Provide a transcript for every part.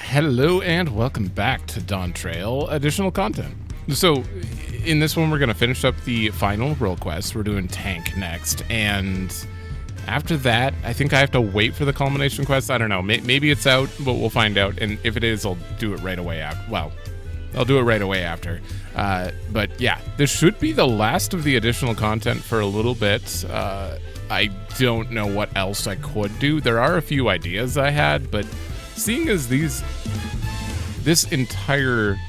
Hello and welcome back to Dawntrail additional content. So in this one we're going to finish up the final role quest. We're doing tank next, and after that I think I have to wait for the culmination quest. I don't know, maybe it's out, but we'll find out, and if it is I'll do it right away after. Well, I'll do it right away after. But yeah, this should be the last of the additional content for a little bit. I don't know what else I could do. There are a few ideas I had, but seeing as this entire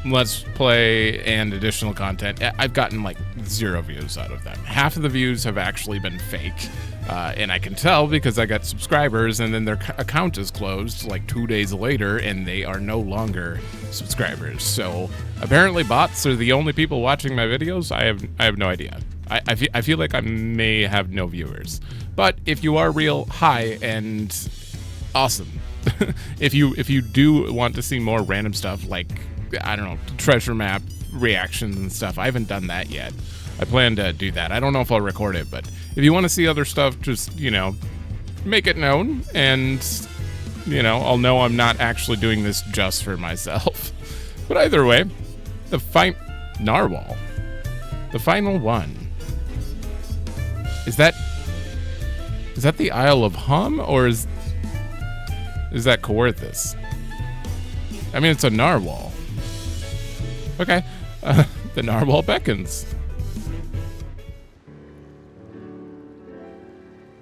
Let's Play and additional content, I've gotten like 0 views out of them. Half of the views have actually been fake, and I can tell because I got subscribers and then their account is closed like 2 days later and they are no longer subscribers. So apparently bots are the only people watching my videos. I have no idea. I feel like I may have no viewers, but if you are real, hi and awesome. if you do want to see more random stuff like, I don't know, treasure map reactions and stuff, I haven't done that yet. I plan to do that. I don't know if I'll record it, but if you want to see other stuff, just, make it known, and, I'll know I'm not actually doing this just for myself. But either way, Narwhal. The final one. Is that the Isle of Hum, or is that Coerthus? I mean, it's a Narwhal. Okay. The Narwhal beckons.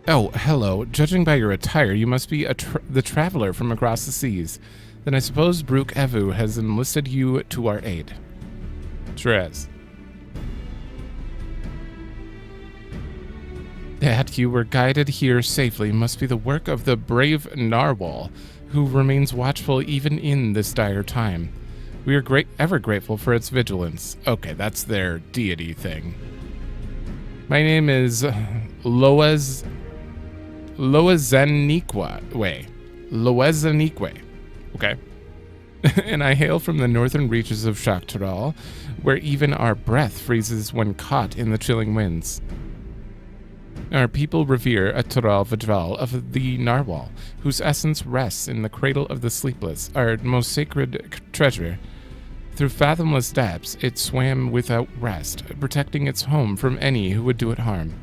Oh, hello. Judging by your attire, you must be the traveler from across the seas. Then I suppose Brooke Evu has enlisted you to our aid. Sure has. That you were guided here safely must be the work of the brave Narwhal, who remains watchful even in this dire time. We are ever grateful for its vigilance. Okay, that's their deity thing. My name is Loazanique. Okay. And I hail from the northern reaches of Tural, where even our breath freezes when caught in the chilling winds. Our people revere a Tural Vajral of the Narwhal, whose essence rests in the cradle of the Sleepless, our most sacred treasure. Through fathomless depths, it swam without rest, protecting its home from any who would do it harm.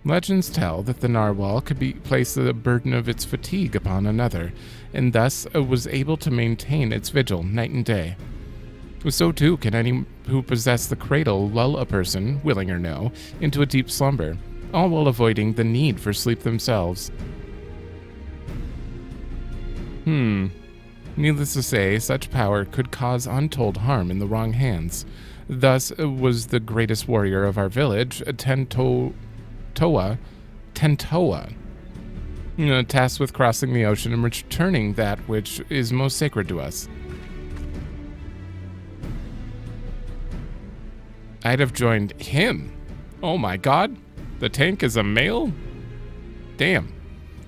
Legends tell that the Narwhal could place the burden of its fatigue upon another, and thus was able to maintain its vigil night and day. So too can any who possess the cradle lull a person, willing or no, into a deep slumber, all while avoiding the need for sleep themselves. Needless to say, such power could cause untold harm in the wrong hands. Thus was the greatest warrior of our village, Tentoa, tasked with crossing the ocean and returning that which is most sacred to us. I'd have joined him. Oh my god. The tank is a male? Damn.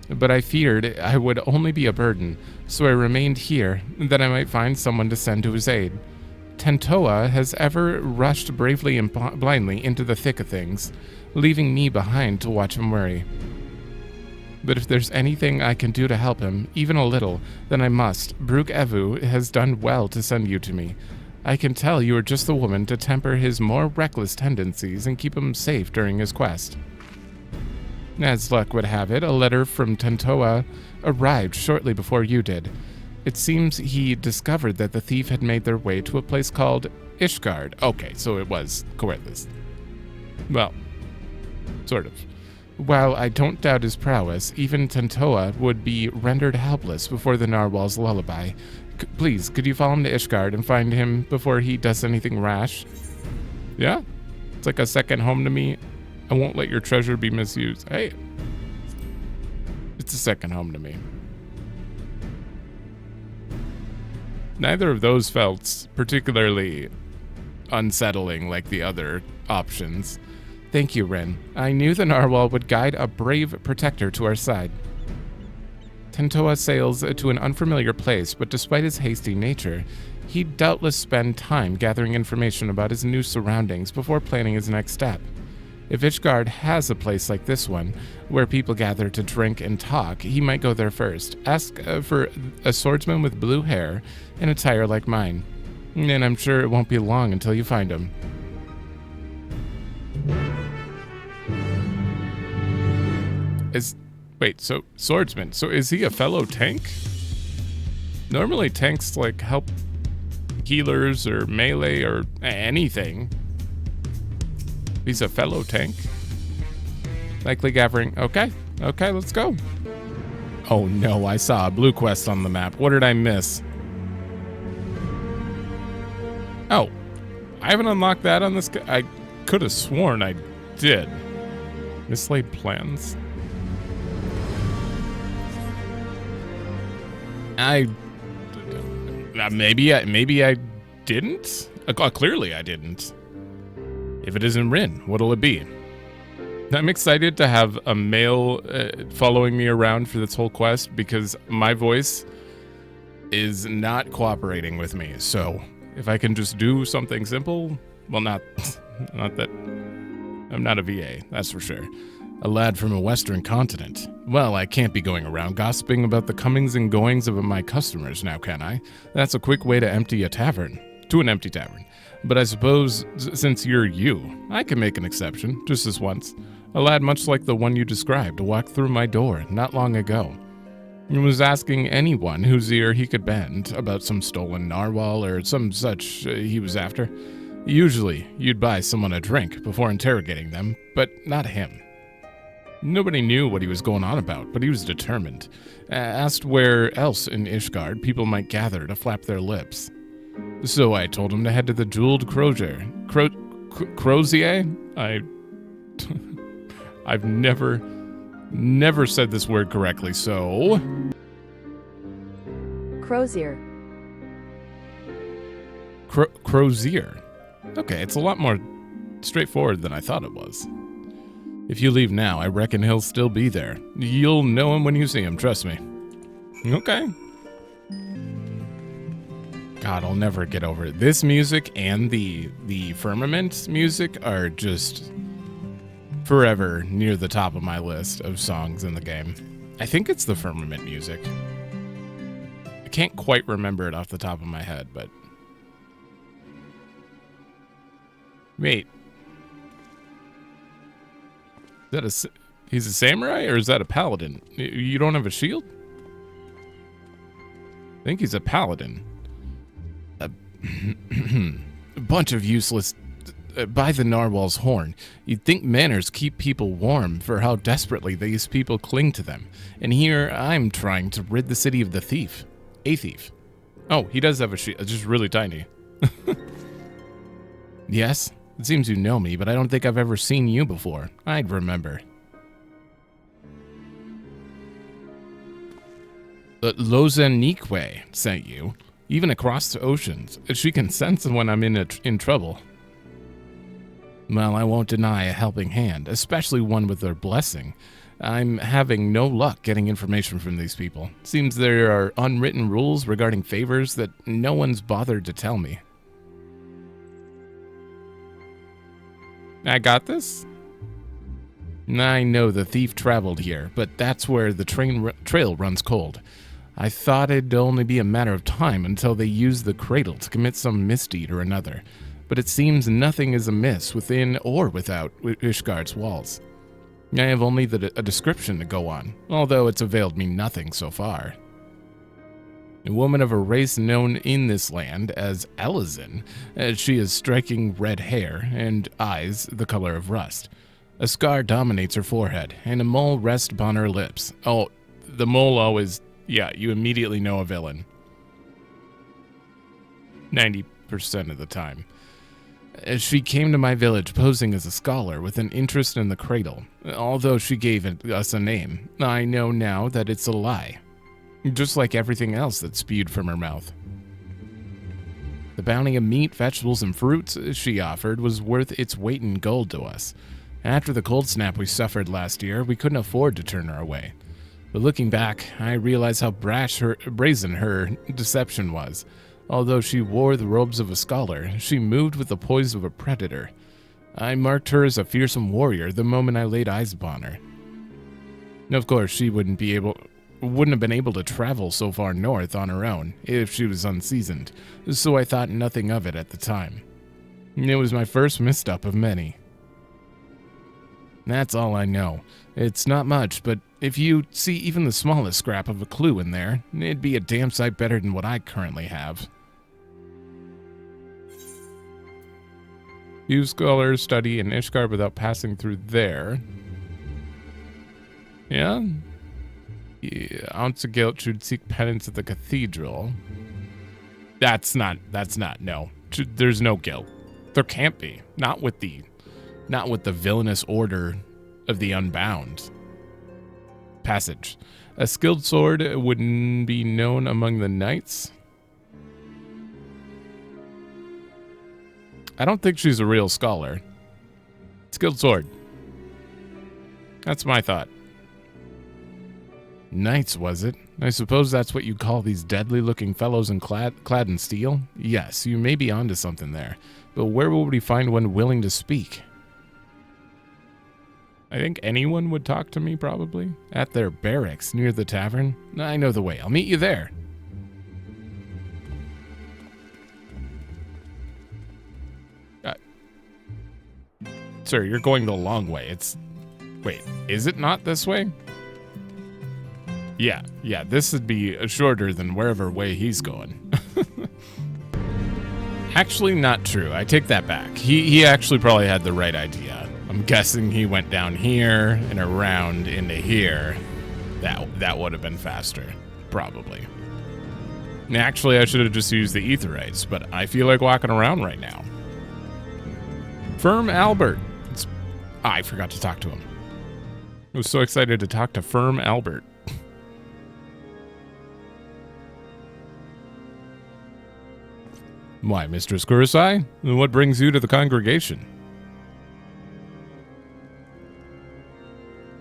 But I feared I would only be a burden, so I remained here, that I might find someone to send to his aid. Tentoa has ever rushed bravely and blindly into the thick of things, leaving me behind to watch him worry. But if there's anything I can do to help him, even a little, then I must. Brooke Evu has done well to send you to me. I can tell you are just the woman to temper his more reckless tendencies and keep him safe during his quest. As luck would have it, a letter from Tentoa arrived shortly before you did. It seems he discovered that the thief had made their way to a place called Ishgard. Okay, so it was Coerthus. Well, sort of. While I don't doubt his prowess, even Tentoa would be rendered helpless before the Narwhal's lullaby. Please, could you follow him to Ishgard and find him before he does anything rash? Yeah? It's like a second home to me. I won't let your treasure be misused. Hey. It's a second home to me. Neither of those felt particularly unsettling like the other options. Thank you, Ren. I knew the Narwhal would guide a brave protector to our side. Tentoa sails to an unfamiliar place, but despite his hasty nature, he'd doubtless spend time gathering information about his new surroundings before planning his next step. If Ishgard has a place like this one, where people gather to drink and talk, he might go there first. Ask for a swordsman with blue hair and attire like mine. And I'm sure it won't be long until you find him. Wait, so swordsman, so is he a fellow tank? Normally tanks like help healers or melee or anything. He's a fellow tank. Likely gathering. Okay, let's go. Oh no, I saw a blue quest on the map. What did I miss? Oh, I haven't unlocked that on this. I could have sworn I did. Mislaid plans. Maybe I didn't. Clearly I didn't. If it isn't Rin, what'll it be? I'm excited to have a male following me around for this whole quest because my voice is not cooperating with me. So if I can just do something simple, well, not that I'm not a VA, that's for sure. A lad from a western continent. Well, I can't be going around gossiping about the comings and goings of my customers now, can I? That's a quick way to empty a tavern. To an empty tavern. But I suppose, since you're you, I can make an exception, just this once. A lad much like the one you described walked through my door not long ago. He was asking anyone whose ear he could bend about some stolen narwhal or some such he was after. Usually, you'd buy someone a drink before interrogating them, but not him. Nobody knew what he was going on about, but he was determined. Asked where else in Ishgard people might gather to flap their lips. So I told him to head to the Jeweled Crozier. Crozier? I've never said this word correctly, so... Crozier. Crozier. Okay, it's a lot more straightforward than I thought it was. If you leave now, I reckon he'll still be there. You'll know him when you see him, trust me. Okay. God, I'll never get over it. This music and the Firmament music are just forever near the top of my list of songs in the game. I think it's the Firmament music. I can't quite remember it off the top of my head, but... Wait. Is that he's a samurai or is that a paladin? You don't have a shield? I think he's a paladin. A bunch of useless... by the narwhal's horn. You'd think manners keep people warm for how desperately these people cling to them. And here I'm trying to rid the city of the thief. A thief. Oh, he does have a shield. It's just really tiny. Yes? It seems you know me, but I don't think I've ever seen you before. I'd remember. Lozanique sent you, even across the oceans. She can sense when I'm in trouble. Well, I won't deny a helping hand, especially one with their blessing. I'm having no luck getting information from these people. Seems there are unwritten rules regarding favors that no one's bothered to tell me. I got this? I know the thief traveled here, but that's where the trail runs cold. I thought it'd only be a matter of time until they used the cradle to commit some misdeed or another, but it seems nothing is amiss within or without Ishgard's walls. I have only a description to go on, although it's availed me nothing so far. A woman of a race known in this land as Elizin. She has striking red hair and eyes the color of rust. A scar dominates her forehead, and a mole rests upon her lips. Oh, the mole always... Yeah, you immediately know a villain. 90% of the time. She came to my village posing as a scholar with an interest in the cradle. Although she gave us a name, I know now that it's a lie. Just like everything else that spewed from her mouth. The bounty of meat, vegetables, and fruits she offered was worth its weight in gold to us. After the cold snap we suffered last year, we couldn't afford to turn her away. But looking back, I realize how brazen her deception was. Although she wore the robes of a scholar, she moved with the poise of a predator. I marked her as a fearsome warrior the moment I laid eyes upon her. Of course, she wouldn't have been able to travel so far north on her own if she was unseasoned, so I thought nothing of it at the time. It was my first misstep of many. That's all I know. It's not much, but if you see even the smallest scrap of a clue in there, it'd be a damn sight better than what I currently have. Few scholars study in Ishgard without passing through there. Yeah? Ounce of guilt should seek penance at the cathedral. That's not, no. There's no guilt. There can't be. Not with the villainous order of the Unbound. Passage. A skilled sword wouldn't be known among the knights. I don't think she's a real scholar. Skilled sword. That's my thought. Knights, was it? I suppose that's what you call these deadly-looking fellows clad in steel? Yes, you may be onto something there. But where will we find one willing to speak? I think anyone would talk to me, probably. At their barracks, near the tavern. I know the way. I'll meet you there. Sir, you're going the long way. Wait, is it not this way? Yeah, this would be shorter than wherever way he's going. Actually, not true. I take that back. He actually probably had the right idea. I'm guessing he went down here and around into here. That would have been faster, probably. Actually, I should have just used the Aetherites, but I feel like walking around right now. Firm Albert. I forgot to talk to him. I was so excited to talk to Firm Albert. Why, Mistress Kurosai? What brings you to the congregation?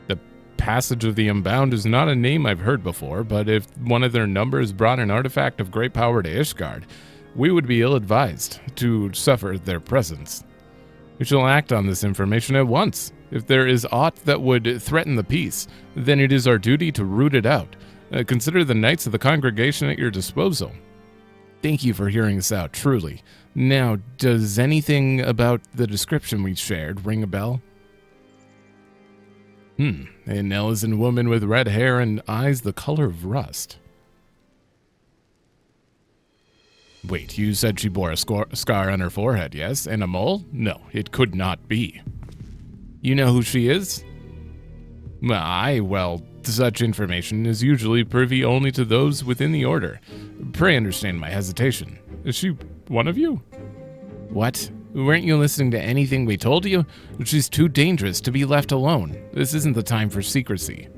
The Passage of the Unbound is not a name I've heard before, but if one of their numbers brought an artifact of great power to Ishgard, we would be ill-advised to suffer their presence. We shall act on this information at once. If there is aught that would threaten the peace, then it is our duty to root it out. Consider the knights of the congregation at your disposal. Thank you for hearing us out, truly. Now, does anything about the description we shared ring a bell? An Elysian woman with red hair and eyes the color of rust. Wait, you said she bore a scar on her forehead, yes? And a mole? No, it could not be. You know who she is? Well, such information is usually privy only to those within the order. Pray understand my hesitation. Is she one of you? What? Weren't you listening to anything we told you? She's too dangerous to be left alone. This isn't the time for secrecy.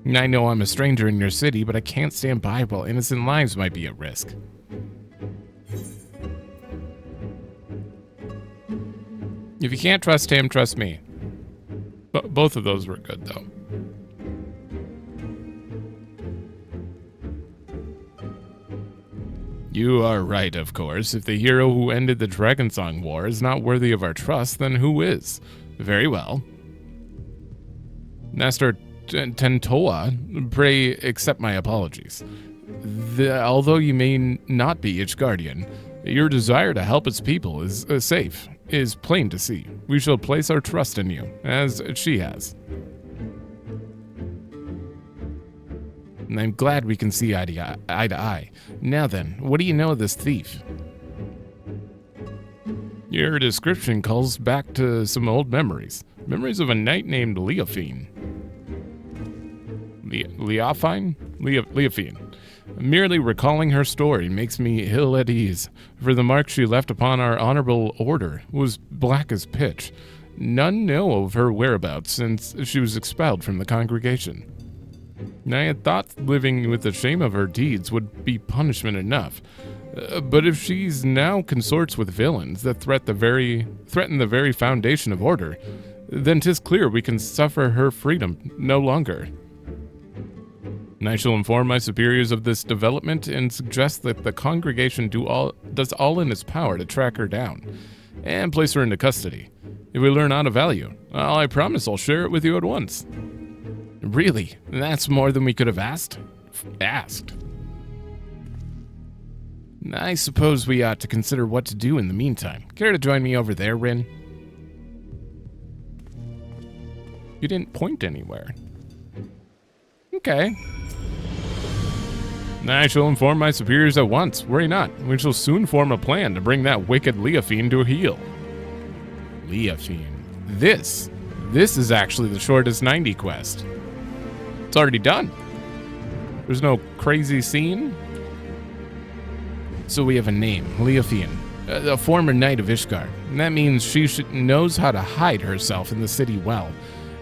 I know I'm a stranger in your city, but I can't stand by while innocent lives might be at risk. If you can't trust him, trust me. Both of those were good, though. You are right, of course. If the hero who ended the Dragonsong War is not worthy of our trust, then who is? Very well. Master Tentoa, pray accept my apologies. Although you may not be its guardian, your desire to help its people is is plain to see. We shall place our trust in you, as she has. And I'm glad we can see eye to eye. Now then, what do you know of this thief? Your description calls back to some old memories. Memories of a knight named Leofine. Leofine. Merely recalling her story makes me ill at ease, for the mark she left upon our honorable order was black as pitch. None know of her whereabouts since she was expelled from the congregation. I had thought living with the shame of her deeds would be punishment enough, but if she's now consorts with villains that threaten the very foundation of order, then 'tis clear we can suffer her freedom no longer. And I shall inform my superiors of this development and suggest that the congregation does all in its power to track her down and place her into custody. If we learn how to value, well, I promise I'll share it with you at once. Really? That's more than we could have asked? I suppose we ought to consider what to do in the meantime. Care to join me over there, Rin? You didn't point anywhere. Okay. I shall inform my superiors at once. Worry not. We shall soon form a plan to bring that wicked Leafiend to a heel. Leafiend. This is actually the shortest 90 quest. It's already done. There's no crazy scene. So we have a name, Leafiend, a former knight of Ishgard. And that means she knows how to hide herself in the city well.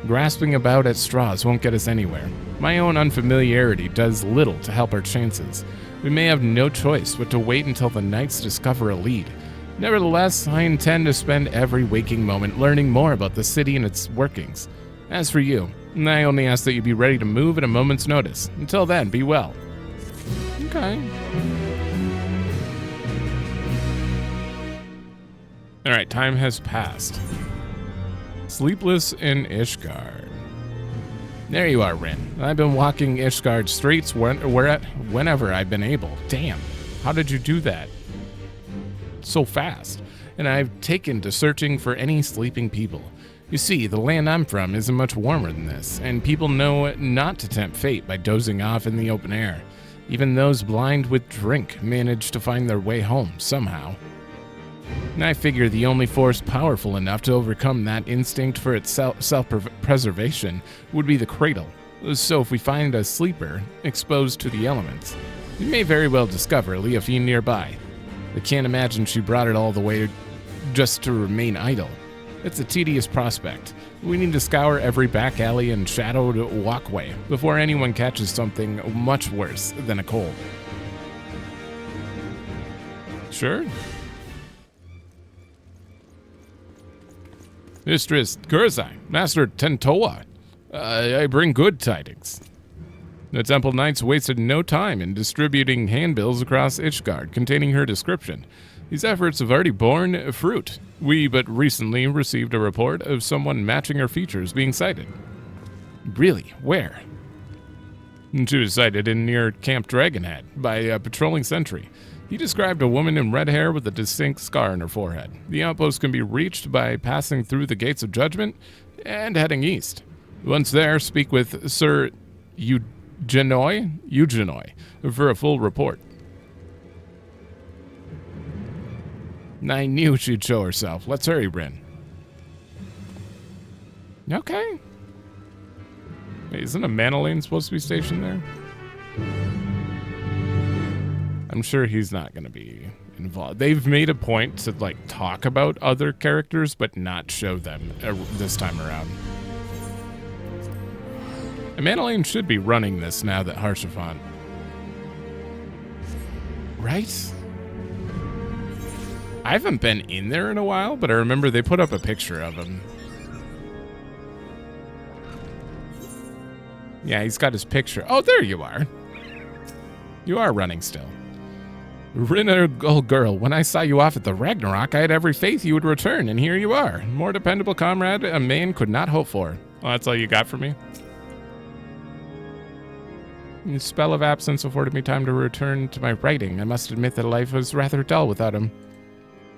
Grasping about at straws won't get us anywhere. My own unfamiliarity does little to help our chances. We may have no choice but to wait until the knights discover a lead. Nevertheless, I intend to spend every waking moment learning more about the city and its workings. As for you, I only ask that you be ready to move at a moment's notice. Until then, be well. Okay. Alright, time has passed. Sleepless in Ishgard. There you are, Rin. I've been walking Ishgard streets whenever I've been able. Damn, how did you do that so fast? And I've taken to searching for any sleeping people. You see, the land I'm from isn't much warmer than this, and people know not to tempt fate by dozing off in the open air. Even those blind with drink manage to find their way home somehow. I figure the only force powerful enough to overcome that instinct for its self-preservation would be the cradle. So if we find a sleeper exposed to the elements, we may very well discover Leafiend nearby. I can't imagine she brought it all the way just to remain idle. It's a tedious prospect. We need to scour every back alley and shadowed walkway before anyone catches something much worse than a cold. Sure. Mistress Kurzai, Master Tentoa, I bring good tidings. The Temple Knights wasted no time in distributing handbills across Ishgard containing her description. These efforts have already borne fruit. We but recently received a report of someone matching her features being sighted. Really? Where? She was sighted in near Camp Dragonhead by a patrolling sentry. He described a woman in red hair with a distinct scar on her forehead. The outpost can be reached by passing through the Gates of Judgment and heading east. Once there, speak with Sir Eugenoi for a full report. I knew she'd show herself. Let's hurry, Rin. Okay. Wait, isn't a Manolane supposed to be stationed there? I'm sure he's not going to be involved. They've made a point to, like, talk about other characters, but not show them this time around. And Manolane should be running this now that Harshaphant. Right? I haven't been in there in a while, but I remember they put up a picture of him. Yeah, he's got his picture. Oh, there you are. You are running still. Rin, old girl, when I saw you off at the Ragnarok, I had every faith you would return, and here you are. More dependable comrade a man could not hope for. Oh, that's all you got for me? The spell of absence afforded me time to return to my writing. I must admit that life was rather dull without him.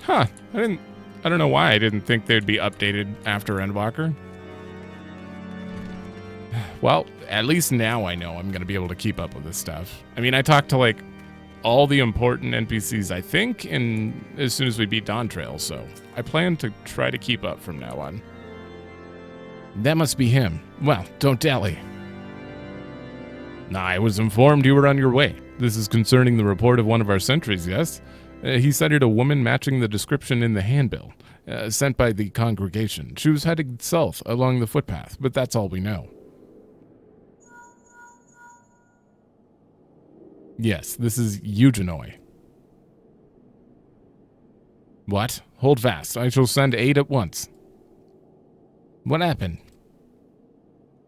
Huh, I don't know why I didn't think they'd be updated after Endwalker. Well, at least now I know I'm going to be able to keep up with this stuff. I mean, I talked to, like, all the important NPCs, I think, and as soon as we beat Dawntrail, so I plan to try to keep up from now on. That must be him. Well, don't dally. I was informed you were on your way. This is concerning the report of one of our sentries, yes? He cited a woman matching the description in the handbill, sent by the congregation. She was heading south along the footpath, but that's all we know. Yes, this is Eugenoi. What? Hold fast. I shall send aid at once. What happened?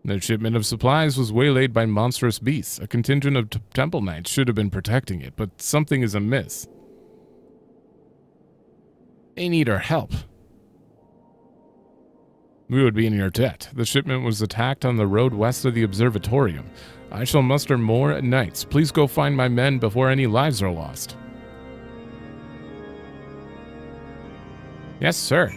The shipment of supplies was waylaid by monstrous beasts. A contingent of temple knights should have been protecting it, but something is amiss. They need our help. We would be in your debt. The shipment was attacked on the road west of the observatorium. I shall muster more knights. Please go find my men before any lives are lost. Yes, sir.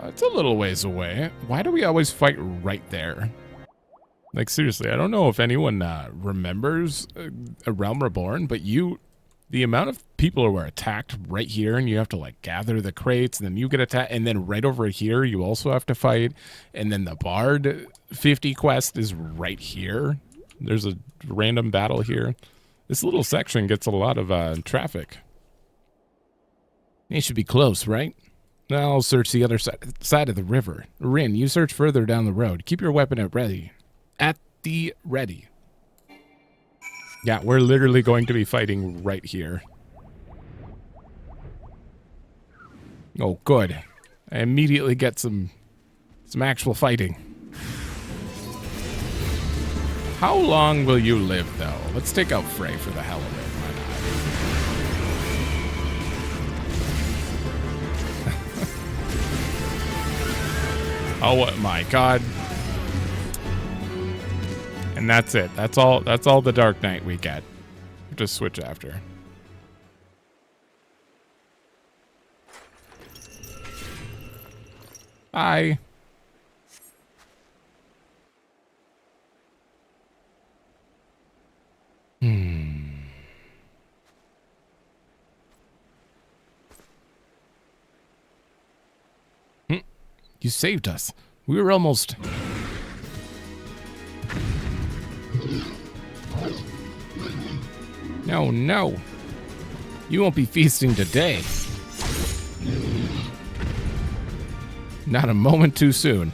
It's a little ways away. Why do we always fight right there? Like, seriously, I don't know if anyone remembers A Realm Reborn, but the amount of people who are attacked right here, and you have to, like, gather the crates, and then you get attacked, and then right over here, you also have to fight, and then the Bard 50 quest is right here. There's a random battle here. This little section gets a lot of traffic. They should be close, right? I'll search the other side of the river. Rin, you search further down the road. Keep your weapon at the ready. Yeah, we're literally going to be fighting right here. Oh, good. I immediately get some actual fighting. How long will you live, though? Let's take out Frey for the hell of it. Oh my god. And that's it. That's all the Dark Knight we get. Just switch after. Bye. You saved us. We were almost... No, no. You won't be feasting today. Not a moment too soon.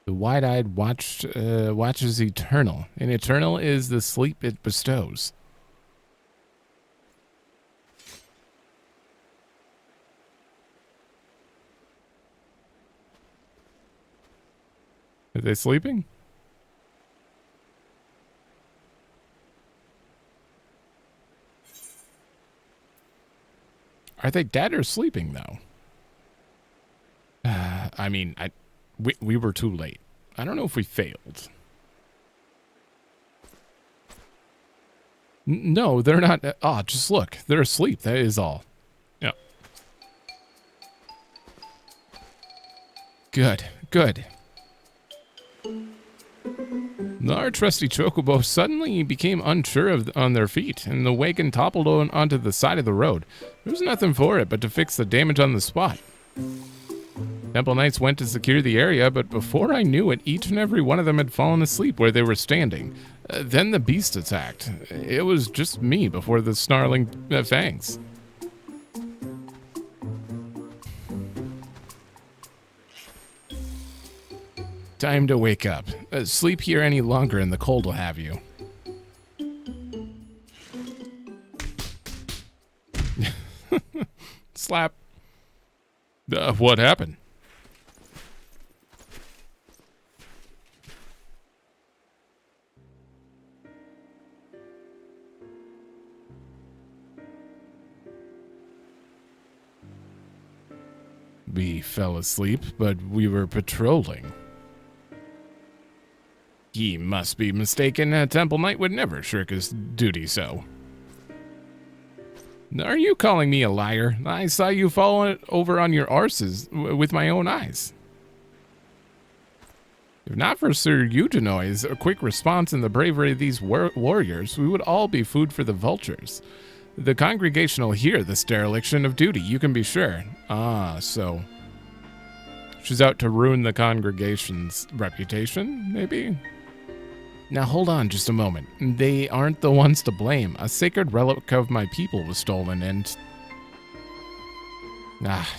The wide-eyed watches eternal, and eternal is the sleep it bestows. Are they sleeping? Are they dead or sleeping, though? I mean, we were too late. I don't know if we failed. No, they're not. Just look. They're asleep. That is all. Yeah. Good, good. Our trusty chocobo suddenly became unsure on their feet, and the wagon toppled onto the side of the road. There was nothing for it but to fix the damage on the spot. Temple Knights went to secure the area, but before I knew it, each and every one of them had fallen asleep where they were standing. Then the beast attacked. It was just me before the snarling fangs. Time to wake up. Sleep here any longer and the cold will have you. Slap. What happened? We fell asleep, but we were patrolling. He must be mistaken. A Temple Knight would never shirk his duty so. Are you calling me a liar? I saw you fall over on your arses with my own eyes. If not for Sir Eugeneo's quick response and the bravery of these warriors, we would all be food for the vultures. The congregation will hear this dereliction of duty, you can be sure. So... she's out to ruin the congregation's reputation, maybe? Now hold on just a moment. They aren't the ones to blame. A sacred relic of my people was stolen and...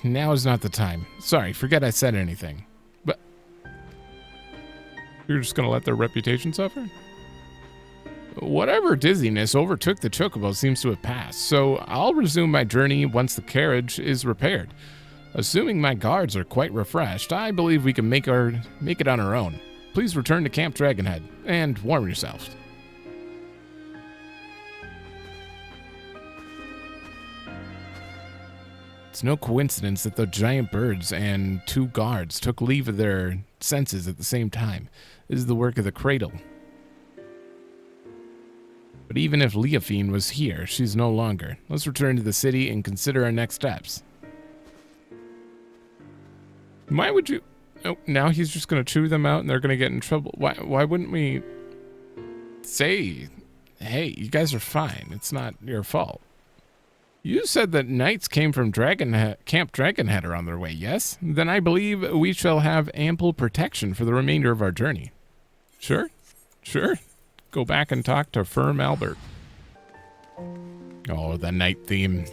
now is not the time. Sorry, forget I said anything. But... you're just gonna let their reputation suffer? Whatever dizziness overtook the chocobo seems to have passed, so I'll resume my journey once the carriage is repaired. Assuming my guards are quite refreshed, I believe we can make it on our own. Please return to Camp Dragonhead, and warm yourself. It's no coincidence that the giant birds and 2 guards took leave of their senses at the same time. This is the work of the cradle. But even if Leofine was here, she's no longer. Let's return to the city and consider our next steps. Why would you... Oh, now he's just going to chew them out and they're going to get in trouble. Why wouldn't we say, hey, you guys are fine. It's not your fault. You said that knights came from Camp Dragonhead are on their way, yes? Then I believe we shall have ample protection for the remainder of our journey. Sure. Go back and talk to Firm Albert. Oh, the night theme.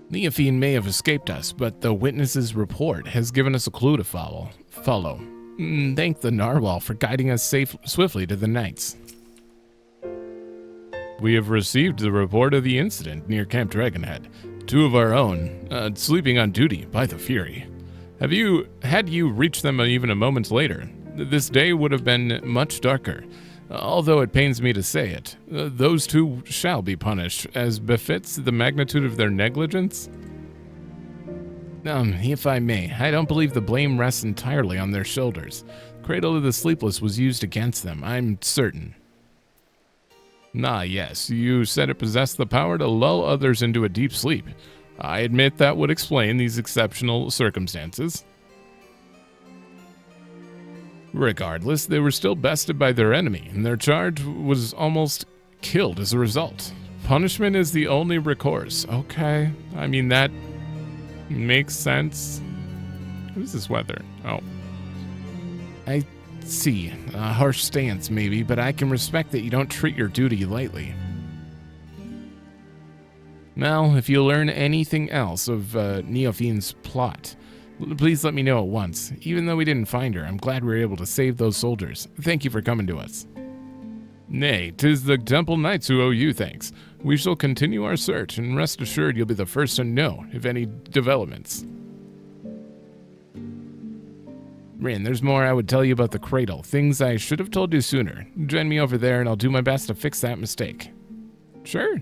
Leofine may have escaped us, but the witness's report has given us a clue to follow. Thank the Narwhal for guiding us swiftly to the knights. We have received the report of the incident near Camp Dragonhead. 2 of our own, sleeping on duty by the Fury. Had you reached them even a moment later, this day would have been much darker. Although it pains me to say it, those 2 shall be punished, as befits the magnitude of their negligence. If I may, I don't believe the blame rests entirely on their shoulders. Cradle of the Sleepless was used against them, I'm certain. Yes, you said it possessed the power to lull others into a deep sleep. I admit that would explain these exceptional circumstances. Regardless, they were still bested by their enemy, and their charge was almost killed as a result. Punishment is the only recourse. Okay, I mean, that makes sense. What is this weather? Oh. I see. A harsh stance, maybe, but I can respect that you don't treat your duty lightly. Now, if you learn anything else of Neofine's plot, please let me know at once. Even though we didn't find her, I'm glad we were able to save those soldiers. Thank you for coming to us. Nay, 'tis the Temple Knights who owe you thanks. We shall continue our search, and rest assured you'll be the first to know if any developments. Rin, there's more I would tell you about the cradle. Things I should have told you sooner. Join me over there, and I'll do my best to fix that mistake. Sure.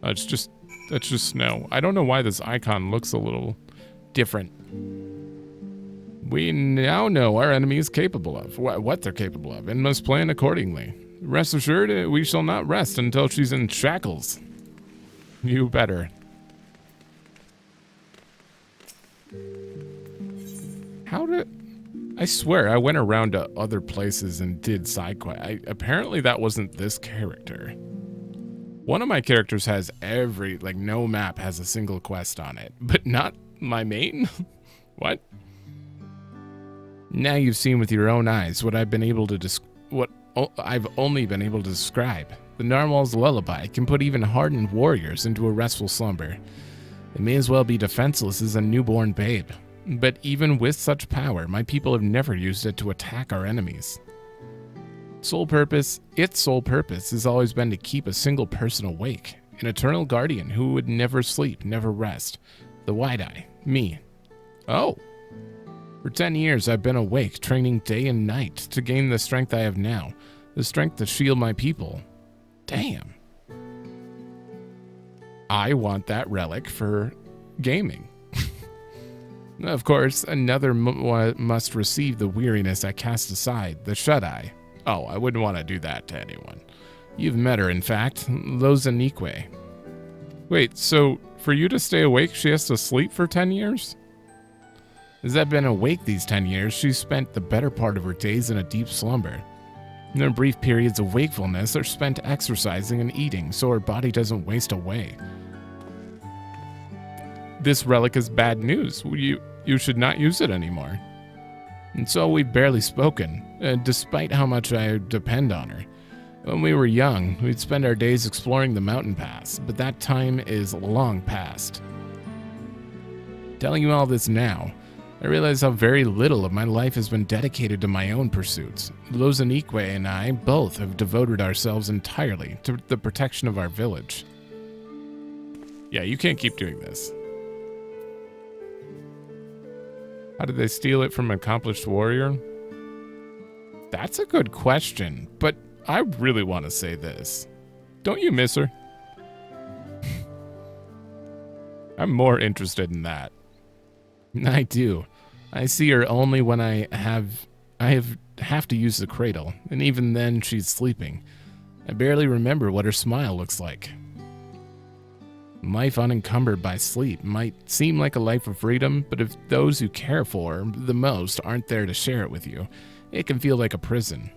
That's just snow. I don't know why this icon looks a little different. We now know our enemy is capable of, what they're capable of, and must plan accordingly. Rest assured, we shall not rest until she's in shackles. You better. I swear, I went around to other places and did side quests. Apparently that wasn't this character. One of my characters has no map has a single quest on it, but not my main? What? Now you've seen with your own eyes what I've only been able to describe. The Narwhal's lullaby can put even hardened warriors into a restful slumber. They may as well be defenseless as a newborn babe. But even with such power, my people have never used it to attack our enemies. Its sole purpose has always been to keep a single person awake, an eternal guardian who would never sleep, never rest. The Wide-Eye, me. Oh. For 10 years, I've been awake, training day and night to gain the strength I have now, the strength to shield my people. Damn. I want that relic for gaming. Of course, another must receive the weariness I cast aside, the shut-eye. Oh, I wouldn't want to do that to anyone. You've met her, in fact, Lozanique. Wait, so for you to stay awake, she has to sleep for 10 years? As I've been awake these 10 years, she's spent the better part of her days in a deep slumber. Her brief periods of wakefulness are spent exercising and eating, so her body doesn't waste away. This relic is bad news. You should not use it anymore. And so we've barely spoken, despite how much I depend on her. When we were young, we'd spend our days exploring the mountain paths, but that time is long past. Telling you all this now, I realize how very little of my life has been dedicated to my own pursuits. Lozanique and I both have devoted ourselves entirely to the protection of our village. Yeah, you can't keep doing this. How did they steal it from an accomplished warrior? That's a good question, but I really want to say this. Don't you miss her? I'm more interested in that. I do. I see her only when I have to use the cradle, and even then she's sleeping. I barely remember what her smile looks like. Life unencumbered by sleep might seem like a life of freedom, but if those you care for the most aren't there to share it with you, it can feel like a prison.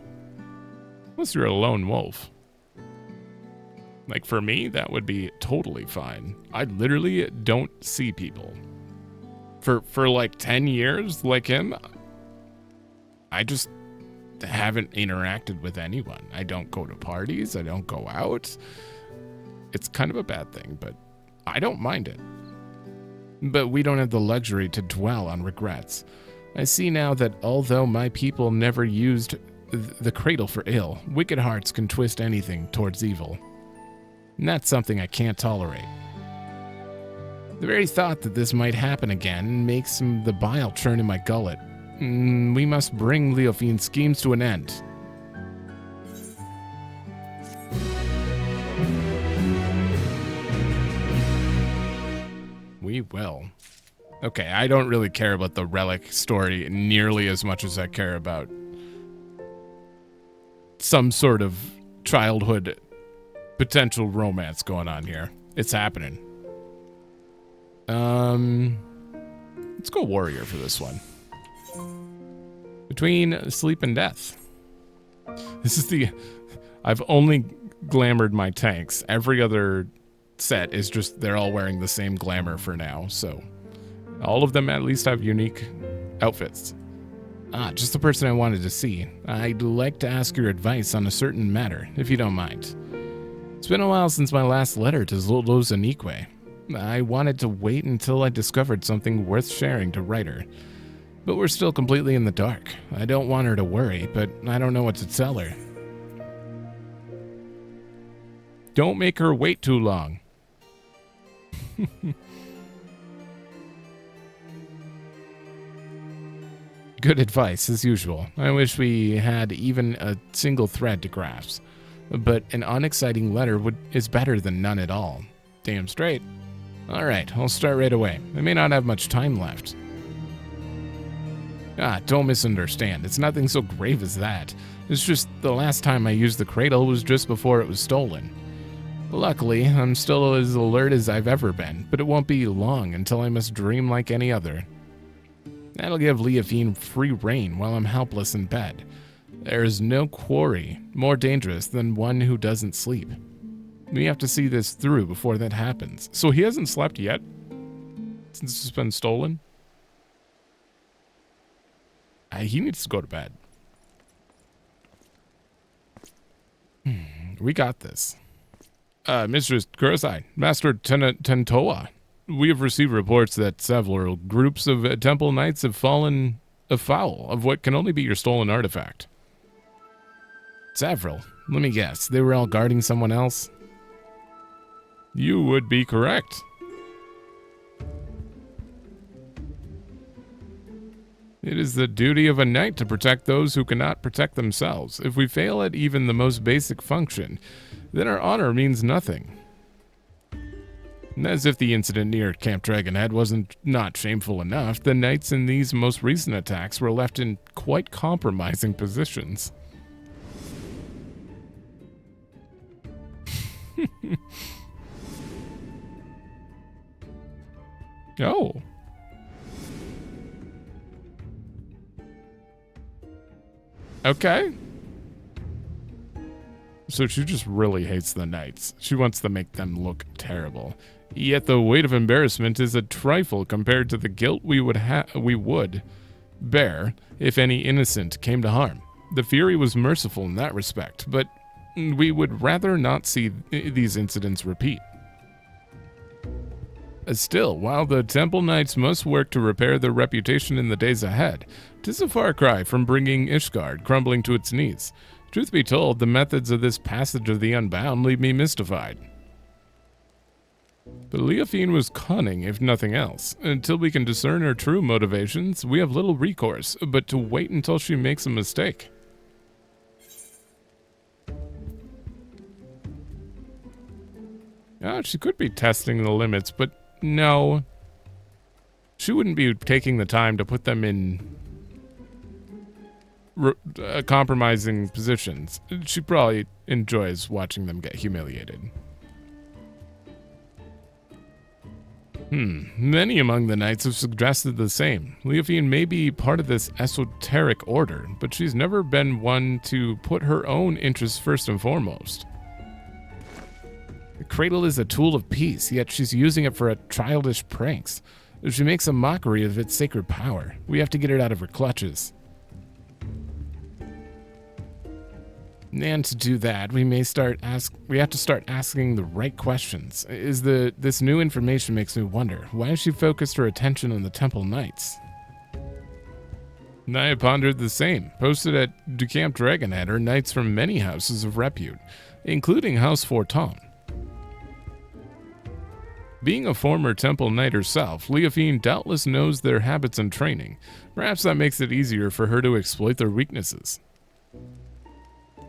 Unless you're a lone wolf. Like for me, that would be totally fine. I literally don't see people. For like 10 years, like him, I just haven't interacted with anyone. I don't go to parties. I don't go out. It's kind of a bad thing, but I don't mind it. But we don't have the luxury to dwell on regrets. I see now that although my people never used the cradle for ill, wicked hearts can twist anything towards evil. And that's something I can't tolerate. The very thought that this might happen again makes the bile churn in my gullet. We must bring Leofine's schemes to an end. We will. Okay, I don't really care about the relic story nearly as much as I care about some sort of childhood potential romance going on here. It's happening. Let's go warrior for this one. Between sleep and death. This is I've only glamored my tanks. Every other set is just, they're all wearing the same glamour for now, so all of them at least have unique outfits. Just the person I wanted to see. I'd like to ask your advice on a certain matter, if you don't mind. It's been a while since my last letter to Lozanique. I wanted to wait until I discovered something worth sharing to write her. But we're still completely in the dark. I don't want her to worry, but I don't know what to tell her. Don't make her wait too long. Good advice, as usual. I wish we had even a single thread to grasp. But an unexciting letter is better than none at all. Damn straight. Alright, I'll start right away. I may not have much time left. Don't misunderstand. It's nothing so grave as that. It's just the last time I used the cradle was just before it was stolen. Luckily, I'm still as alert as I've ever been, but it won't be long until I must dream like any other. That'll give Leofine free rein while I'm helpless in bed. There is no quarry more dangerous than one who doesn't sleep. We have to see this through before that happens. So he hasn't slept yet? Since it's been stolen? He needs to go to bed. We got this. Mistress Kurosai, Master Tentoa, we have received reports that several groups of temple knights have fallen afoul of what can only be your stolen artifact. Several? Let me guess, they were all guarding someone else? You would be correct. It is the duty of a knight to protect those who cannot protect themselves. If we fail at even the most basic function, then our honor means nothing. As if the incident near Camp Dragonhead wasn't not shameful enough, the knights in these most recent attacks were left in quite compromising positions. Oh. Okay. So she just really hates the knights. She wants to make them look terrible. Yet the weight of embarrassment is a trifle compared to the guilt we would bear if any innocent came to harm. The Fury was merciful in that respect, but we would rather not see these incidents repeat. Still, while the Temple Knights must work to repair their reputation in the days ahead, 'tis a far cry from bringing Ishgard crumbling to its knees. Truth be told, the methods of this passage of the Unbound leave me mystified. But Leofine was cunning, if nothing else. Until we can discern her true motivations, we have little recourse, but to wait until she makes a mistake. She could be testing the limits, but No. She wouldn't be taking the time to put them in compromising positions. She probably enjoys watching them get humiliated. Many among the knights have suggested the same. Leofine may be part of this esoteric order, but she's never been one to put her own interests first and foremost. The cradle is a tool of peace, yet she's using it for childish pranks. She makes a mockery of its sacred power. We have to get it out of her clutches. And to do that, we have to start asking the right questions. This new information makes me wonder, why has she focused her attention on the Temple Knights? I pondered the same. Posted at Du Camp Dragonhead are knights from many houses of repute, including House Forton. Being a former Temple Knight herself, Leofine doubtless knows their habits and training. Perhaps that makes it easier for her to exploit their weaknesses.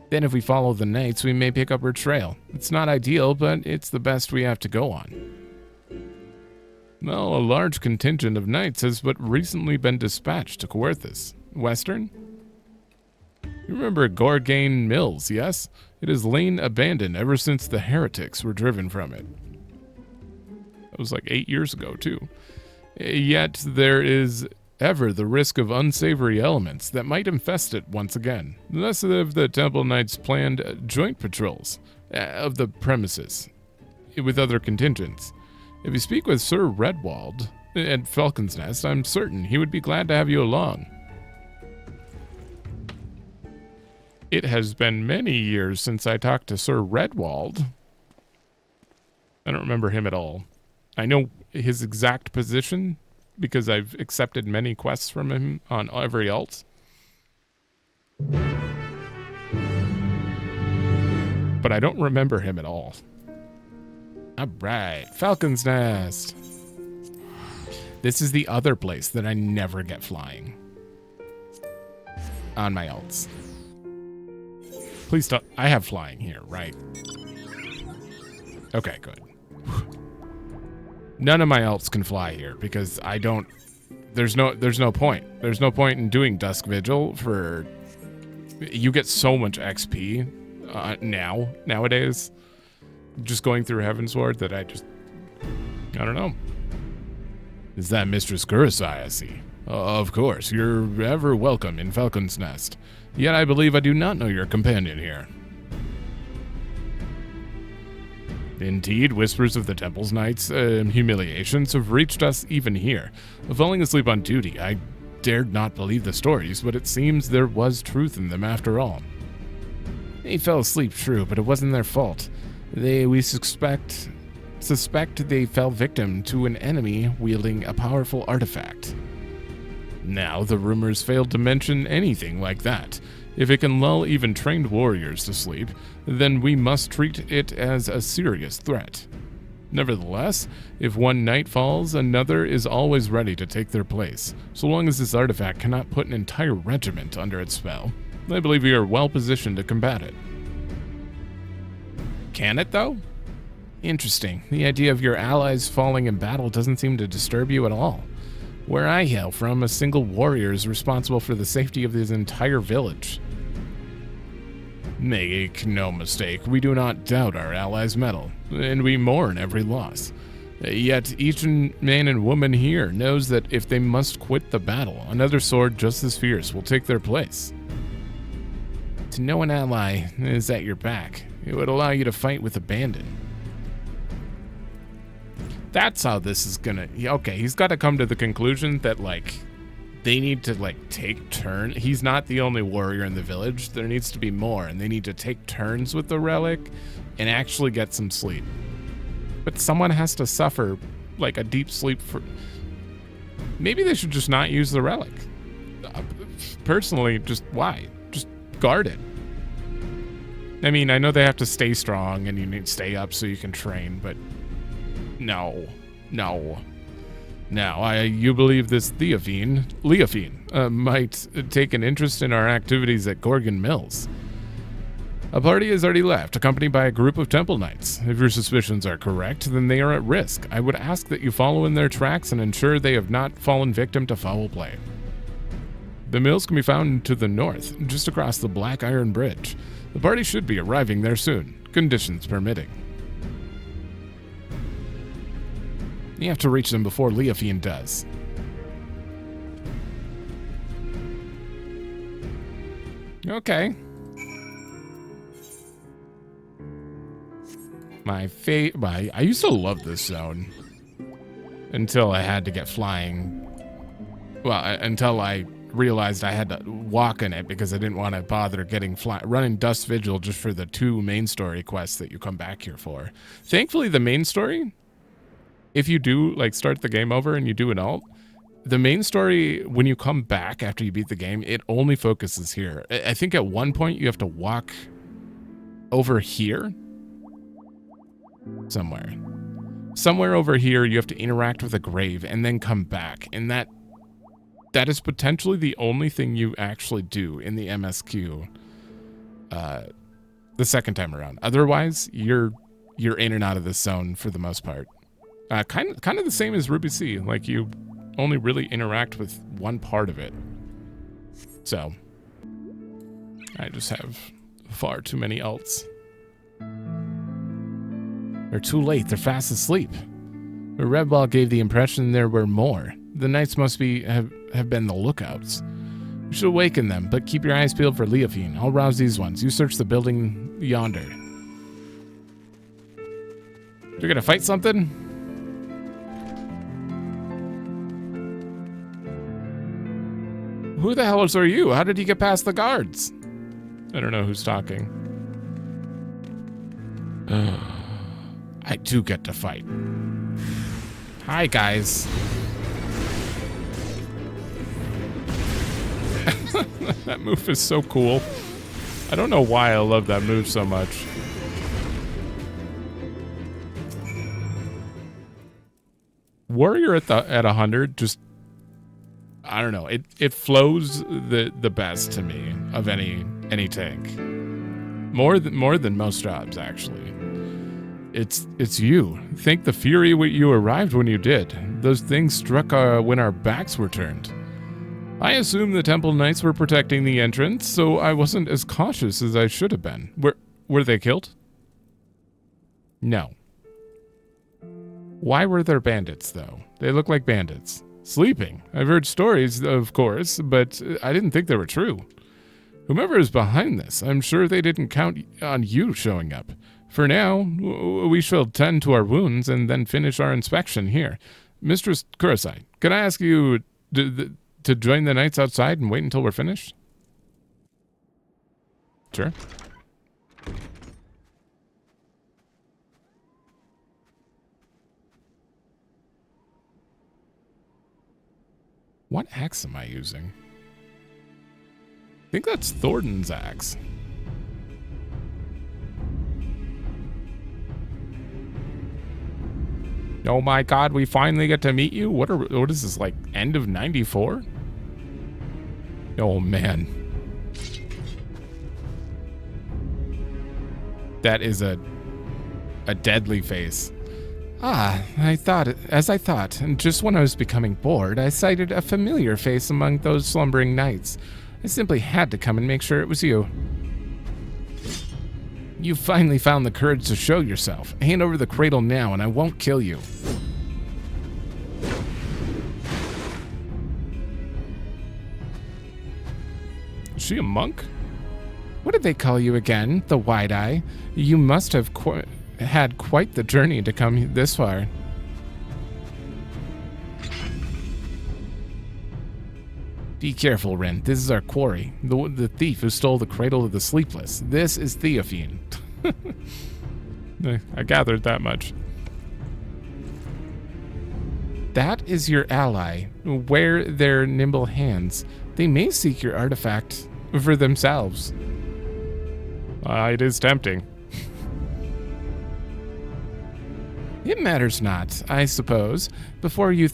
Then if we follow the knights, we may pick up her trail. It's not ideal, but it's the best we have to go on. Well, a large contingent of knights has but recently been dispatched to Coerthas. Western? You remember Gorgane Mills, yes? It has lain abandoned ever since the heretics were driven from it. That was like 8 years ago, too. Yet there is ever the risk of unsavory elements that might infest it once again. Thus have the Temple Knights planned joint patrols of the premises with other contingents. If you speak with Sir Redwald at Falcon's Nest, I'm certain he would be glad to have you along. It has been many years since I talked to Sir Redwald. I don't remember him at all. I know his exact position because I've accepted many quests from him on every alt. But I don't remember him at all. Alright, Falcon's Nest. This is the other place that I never get flying on my alts. Please don't. I have flying here, right? Okay, good. None of my alts can fly here because I don't. There's no point. There's no point in doing Dusk Vigil for. You get so much XP nowadays. Just going through Heavensward that I don't know. Is that Mistress Kurosai I see? Of course, you're ever welcome in Falcon's Nest. Yet I believe I do not know your companion here. Indeed, whispers of the Temple's Knights' humiliations have reached us even here. Falling asleep on duty, I dared not believe the stories, but it seems there was truth in them after all. They fell asleep, true, but it wasn't their fault. We suspect they fell victim to an enemy wielding a powerful artifact. Now, the rumors failed to mention anything like that. If it can lull even trained warriors to sleep, then we must treat it as a serious threat. Nevertheless, if one knight falls, another is always ready to take their place, so long as this artifact cannot put an entire regiment under its spell. I believe we are well positioned to combat it. Can it, though? Interesting. The idea of your allies falling in battle doesn't seem to disturb you at all. Where I hail from, a single warrior is responsible for the safety of this entire village. Make no mistake, we do not doubt our allies' mettle, and we mourn every loss. Yet each man and woman here knows that if they must quit the battle, another sword just as fierce will take their place. To know an ally is at your back, it would allow you to fight with abandon. That's how this is gonna... Okay, he's got to come to the conclusion that, they need to, take turn. He's not the only warrior in the village. There needs to be more, and they need to take turns with the relic and actually get some sleep. But someone has to suffer, a deep sleep for... Maybe they should just not use the relic. Personally, just why? Just guard it. I mean, I know they have to stay strong and you need to stay up so you can train, but... No. Now, you believe this Leofine might take an interest in our activities at Gorgon Mills. A party has already left, accompanied by a group of temple knights. If your suspicions are correct, then they are at risk. I would ask that you follow in their tracks and ensure they have not fallen victim to foul play. The mills can be found to the north, just across the Black Iron Bridge. The party should be arriving there soon, conditions permitting. You have to reach them before Leofian does. Okay. I used to love this zone. Until I had to get flying. Well, until I realized I had to walk in it because I didn't want to bother running Dust Vigil just for the 2 main story quests that you come back here for. Thankfully, the main story, if you do like start the game over and you do an alt, the main story, when you come back after you beat the game, it only focuses here. I think at one point you have to walk over here. Somewhere over here you have to interact with a grave and then come back. And that is potentially the only thing you actually do in the MSQ the second time around. Otherwise, you're in and out of this zone for the most part. Kind of the same as Ruby C. Like, you only really interact with one part of it. So, I just have far too many alts. They're too late. They're fast asleep. The red ball gave the impression there were more. The knights must have been the lookouts. You should awaken them, but keep your eyes peeled for Leofian. I'll rouse these ones. You search the building yonder. You're gonna fight something? Who the hell are you? How did you get past the guards? I don't know who's talking. I do get to fight. Hi, guys. That move is so cool. I don't know why I love that move so much. Warrior at 100 just, I don't know. It flows the best to me of any tank. More than most jobs, actually. It's you. Think the fury you arrived when you did. Those things struck when our backs were turned. I assumed the temple knights were protecting the entrance, so I wasn't as cautious as I should have been. Were they killed? No. Why were there bandits, though? They look like bandits. Sleeping. I've heard stories, of course, but I didn't think they were true. Whomever is behind this, I'm sure they didn't count on you showing up. For now, we shall tend to our wounds and then finish our inspection here. Mistress Kurosai, can I ask you to join the knights outside and wait until we're finished? Sure. What axe am I using? I think that's Thornton's axe. Oh my god, we finally get to meet you? What is this, like, end of 94? Oh man. That is a deadly face. As I thought, and just when I was becoming bored, I sighted a familiar face among those slumbering knights. I simply had to come and make sure it was you. You finally found the courage to show yourself. Hand over the cradle now and I won't kill you. Is she a monk? What did they call you again? The Wide-Eye? You must have had quite the journey to come this far. Be careful, Ren. This is our quarry. The thief who stole the cradle of the Sleepless. This is Theophene. I gathered that much. That is your ally. Wear their nimble hands. They may seek your artifact for themselves. It is tempting. It matters not, I suppose. Before you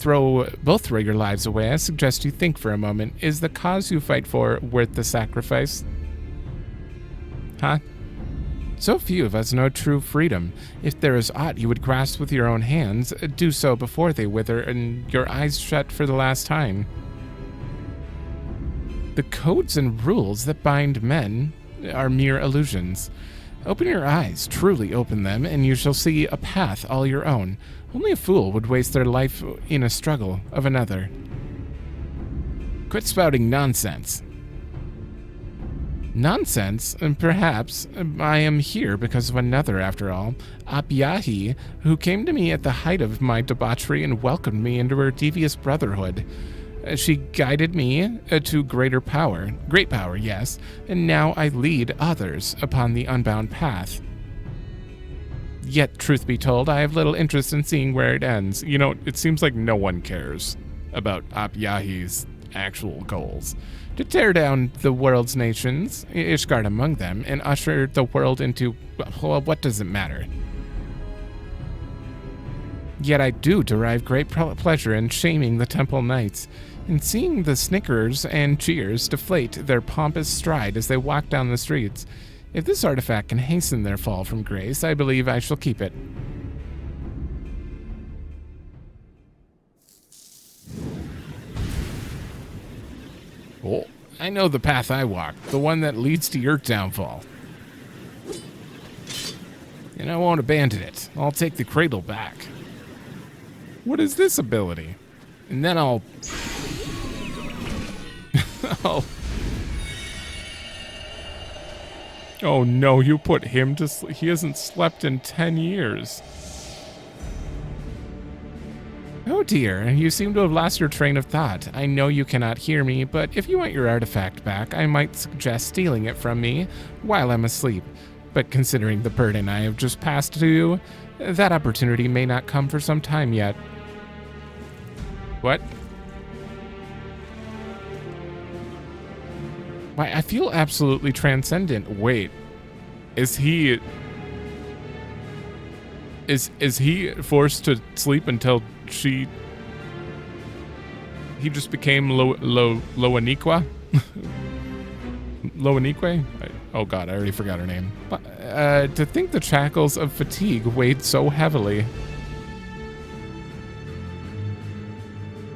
both throw your lives away, I suggest you think for a moment. Is the cause you fight for worth the sacrifice? Huh? So few of us know true freedom. If there is aught you would grasp with your own hands, do so before they wither and your eyes shut for the last time. The codes and rules that bind men are mere illusions. Open your eyes, truly open them, and you shall see a path all your own. Only a fool would waste their life in a struggle of another. Quit spouting nonsense. Nonsense? Perhaps. I am here because of another, after all. Abyahi, who came to me at the height of my debauchery and welcomed me into her devious brotherhood. She guided me to great power, yes, and now I lead others upon the unbound path. Yet, truth be told, I have little interest in seeing where it ends. You know, it seems like no one cares about Abyahi's actual goals. To tear down the world's nations, Ishgard among them, and usher the world into, well, what does it matter? Yet I do derive great pleasure in shaming the temple knights, in seeing the snickers and cheers deflate their pompous stride as they walk down the streets. If this artifact can hasten their fall from grace, I believe I shall keep it. Oh, I know the path I walk, the one that leads to your downfall. And I won't abandon it. I'll take the cradle back. What is this ability? And then I'll... Oh no, you put him to sleep. He hasn't slept in 10 years. Oh dear, you seem to have lost your train of thought. I know you cannot hear me, but if you want your artifact back, I might suggest stealing it from me while I'm asleep. But considering the burden I have just passed to you, that opportunity may not come for some time yet. What? Why, I feel absolutely transcendent. Wait, is he forced to sleep until he just became Loaniqua? Loanique? Oh god, I already forgot her name. To think the shackles of fatigue weighed so heavily.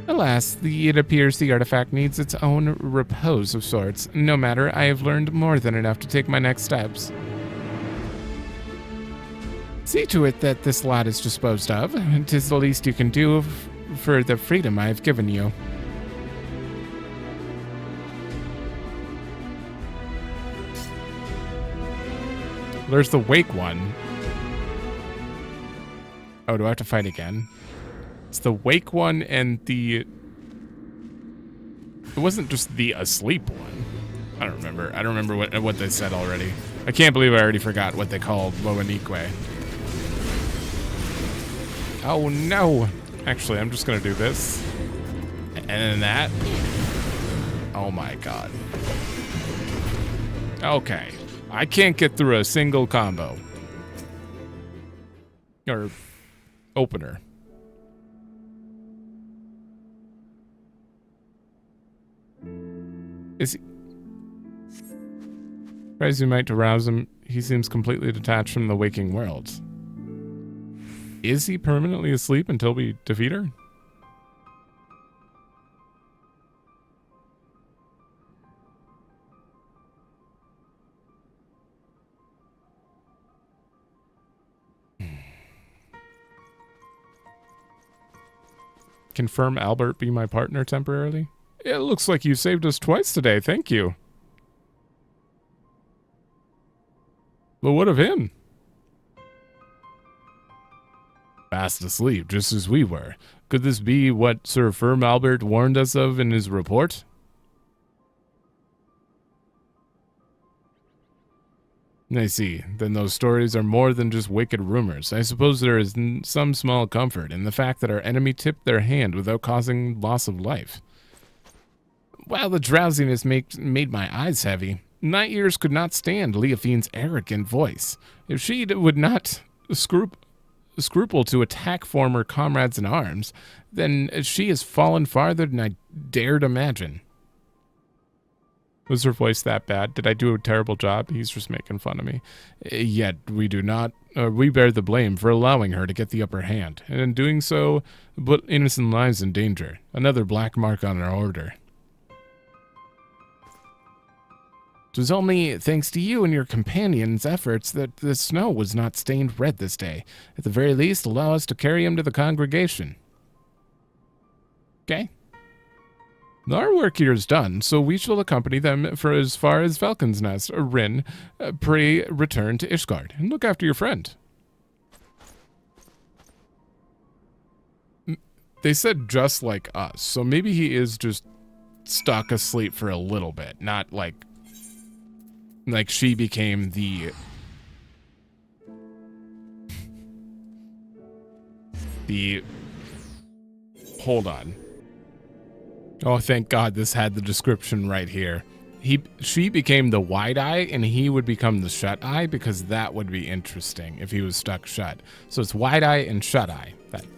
Alas, it appears the artifact needs its own repose of sorts. No matter, I have learned more than enough to take my next steps. See to it that this lot is disposed of. 'Tis the least you can do for the freedom I have given you. There's the wake one. Oh, do I have to fight again? It's the wake one and the... It wasn't just the asleep one. I don't remember. I don't remember what they said already. I can't believe I already forgot what they called Loanique. Oh no! Actually, I'm just gonna do this. And then that. Oh my god. Okay. I can't get through a single combo. Or opener. Is he... Tries you might arouse him. He seems completely detached from the waking world. Is he permanently asleep until we defeat her? Confirm Albert be my partner temporarily? It looks like you saved us twice today, thank you. But what of him? Fast asleep, just as we were. Could this be what Sir Firm Albert warned us of in his report? I see. Then those stories are more than just wicked rumors. I suppose there is some small comfort in the fact that our enemy tipped their hand without causing loss of life. While the drowsiness made my eyes heavy, night ears could not stand Leofine's arrogant voice. If she would not scruple to attack former comrades in arms, then she has fallen farther than I dared imagine. Was her voice that bad? Did I do a terrible job? He's just making fun of me. Yet we do not, we bear the blame for allowing her to get the upper hand, and in doing so, put innocent lives in danger. Another black mark on our order. It was only thanks to you and your companions' efforts that the snow was not stained red this day. At the very least, allow us to carry him to the congregation. Okay. Our work here is done, so we shall accompany them for as far as Falcon's Nest. Rin, pray return to Ishgard and look after your friend. They said just like us, so maybe he is just stuck asleep for a little bit, not like she became the hold on. Oh, thank God this had the description right here. She became the wide eye and he would become the shut eye, because that would be interesting if he was stuck shut. So it's wide eye and shut eye.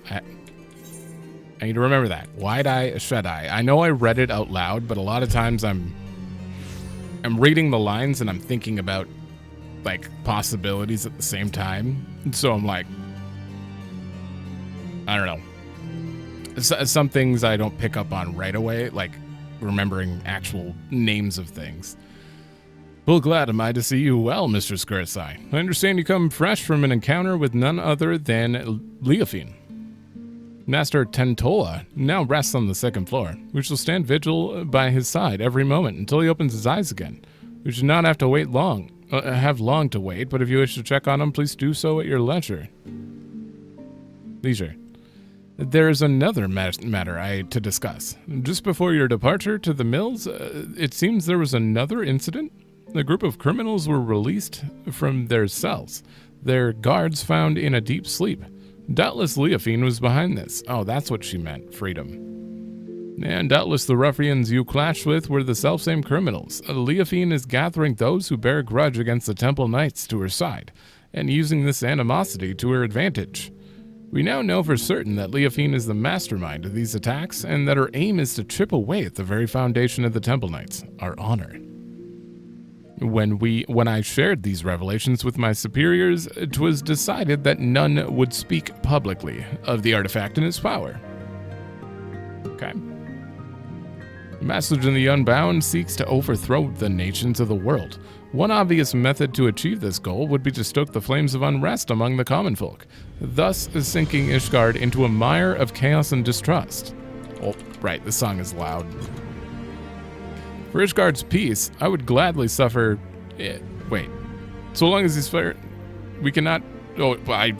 I need to remember that. Wide eye, shut eye. I know I read it out loud, but a lot of times I'm reading the lines and I'm thinking about like possibilities at the same time. So I'm like, I don't know. Some things I don't pick up on right away, like remembering actual names of things. Well, glad am I to see you well, Mr. Squareside. I understand you come fresh from an encounter with none other than Leofine. Master Tentoa now rests on the second floor. We shall stand vigil by his side every moment until he opens his eyes again. We should not have to wait long, to wait, but if you wish to check on him, please do so at your leisure. There is another matter to discuss. Just before your departure to the mills, it seems there was another incident. A group of criminals were released from their cells, their guards found in a deep sleep. Doubtless Leofine was behind this. Oh, that's what she meant, freedom. And doubtless the ruffians you clashed with were the selfsame criminals. Leofine is gathering those who bear a grudge against the Temple Knights to her side, and using this animosity to her advantage. We now know for certain that Leofine is the mastermind of these attacks, and that her aim is to chip away at the very foundation of the Temple Knights, our honor. When I shared these revelations with my superiors, it was decided that none would speak publicly of the artifact and its power. Okay. Message in the Unbound seeks to overthrow the nations of the world. One obvious method to achieve this goal would be to stoke the flames of unrest among the common folk, thus sinking Ishgard into a mire of chaos and distrust. Oh, right, this song is loud. For Ishgard's peace, I would gladly suffer... wait. So long as he's fair... We cannot... Oh, I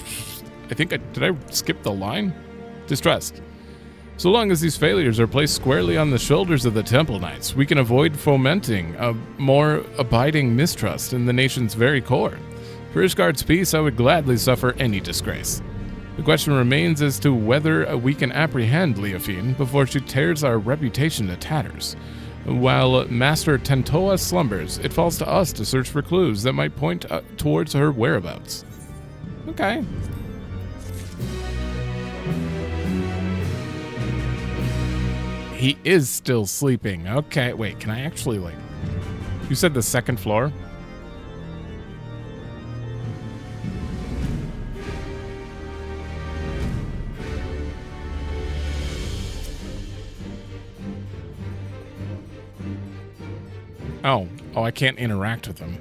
think did I skip the line? Distrust. So long as these failures are placed squarely on the shoulders of the Temple Knights, we can avoid fomenting a more abiding mistrust in the nation's very core. For Ishgard's peace, I would gladly suffer any disgrace. The question remains as to whether we can apprehend Leofine before she tears our reputation to tatters. While Master Tentoa slumbers, it falls to us to search for clues that might point towards her whereabouts. Okay. He is still sleeping. Okay, wait, can I actually, like... You said the second floor? Oh, I can't interact with him.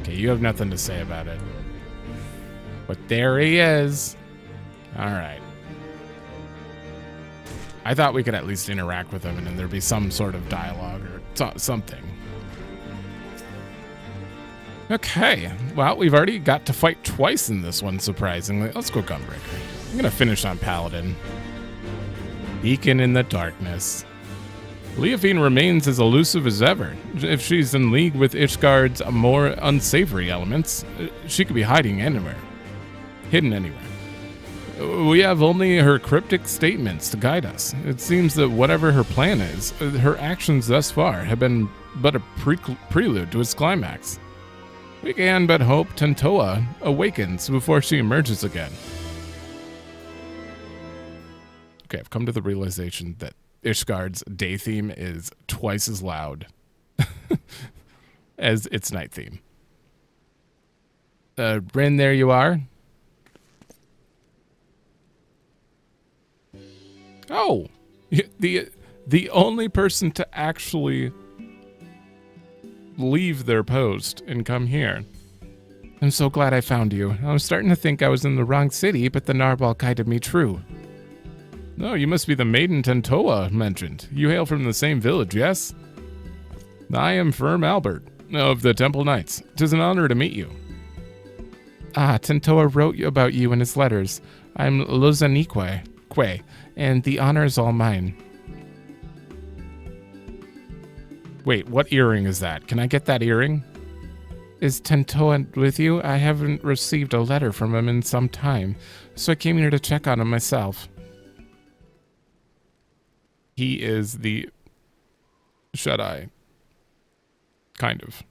Okay, you have nothing to say about it. But there he is. All right. I thought we could at least interact with him and then there'd be some sort of dialogue or something. Okay, well, we've already got to fight twice in this one, surprisingly. Let's go Gunbreaker. I'm gonna finish on Paladin. Beacon in the darkness. Leofine remains as elusive as ever. If she's in league with Ishgard's more unsavory elements, she could be hiding anywhere. Hidden anywhere. We have only her cryptic statements to guide us. It seems that whatever her plan is, her actions thus far have been but a prelude to its climax. We can but hope Tentoa awakens before she emerges again. Okay, I've come to the realization that Ishgard's day theme is twice as loud as its night theme. Bryn, there you are. Oh, the only person to actually leave their post and come here. I'm so glad I found you. I was starting to think I was in the wrong city, but the Narwhal guided me true. No, you must be the maiden Tentoa mentioned. You hail from the same village, yes? I am Firm Albert, of the Temple Knights. 'Tis an honor to meet you. Ah, Tentoa wrote about you in his letters. I'm Lozanique, and the honor is all mine. Wait, what earring is that? Can I get that earring? Is Tentoa with you? I haven't received a letter from him in some time, so I came here to check on him myself. He is the Shut-Eye. Kind of.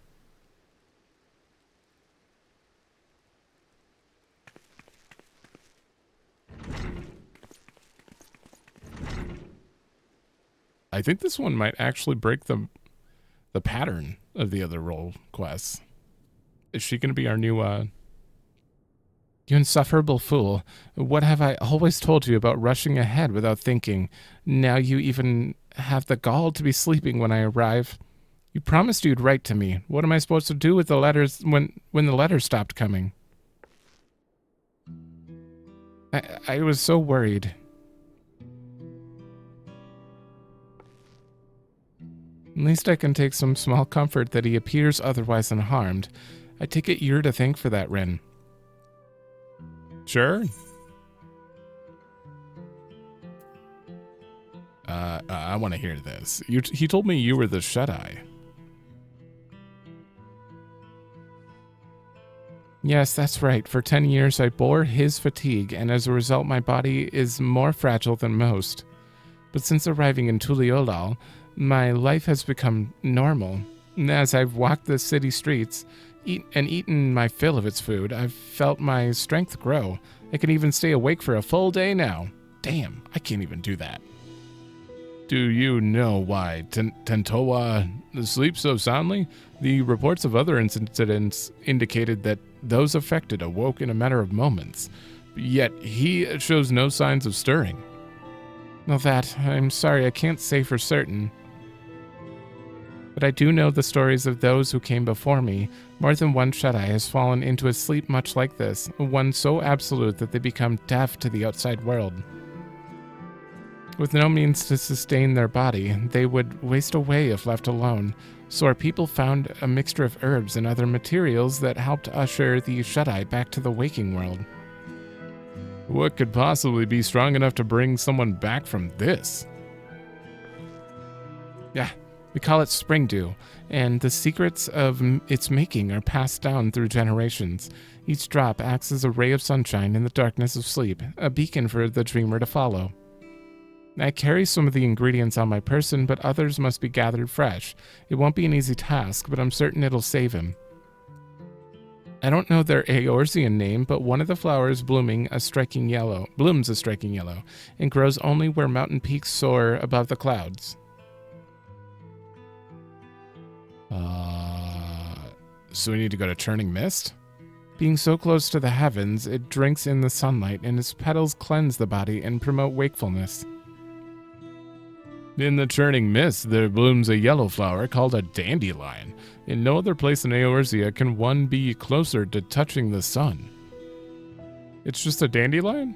I think this one might actually break the pattern of the other role quests. Is she going to be our new, You insufferable fool. What have I always told you about rushing ahead without thinking? Now you even have the gall to be sleeping when I arrive. You promised you'd write to me. What am I supposed to do with the letters when the letters stopped coming? I was so worried. At least I can take some small comfort that he appears otherwise unharmed. I take it you're to thank for that, Ren. Sure. I want to hear this. He told me you were the Shut-Eye. Yes, that's right. For 10 years I bore his fatigue, and as a result my body is more fragile than most. But since arriving in Tural, my life has become normal. As I've walked the city streets and eaten my fill of its food, I've felt my strength grow. I can even stay awake for a full day now. Damn, I can't even do that. Do you know why Tentoa sleeps so soundly? The reports of other incidents indicated that those affected awoke in a matter of moments, yet he shows no signs of stirring. Well, I'm sorry, I can't say for certain. But I do know the stories of those who came before me. More than one Shut-Eye has fallen into a sleep much like this, one so absolute that they become deaf to the outside world. With no means to sustain their body, they would waste away if left alone, so our people found a mixture of herbs and other materials that helped usher the Shut-Eye back to the waking world. What could possibly be strong enough to bring someone back from this? Yeah. We call it spring dew, and the secrets of its making are passed down through generations. Each drop acts as a ray of sunshine in the darkness of sleep, a beacon for the dreamer to follow. I carry some of the ingredients on my person, but others must be gathered fresh. It won't be an easy task, but I'm certain it'll save him. I don't know their Eorzean name, but one of the flowers blooms a striking yellow, and grows only where mountain peaks soar above the clouds. So we need to go to Churning Mist? Being so close to the heavens, it drinks in the sunlight, and its petals cleanse the body and promote wakefulness. In the Churning Mist, there blooms a yellow flower called a dandelion. In no other place in Eorzea can one be closer to touching the sun. It's just a dandelion?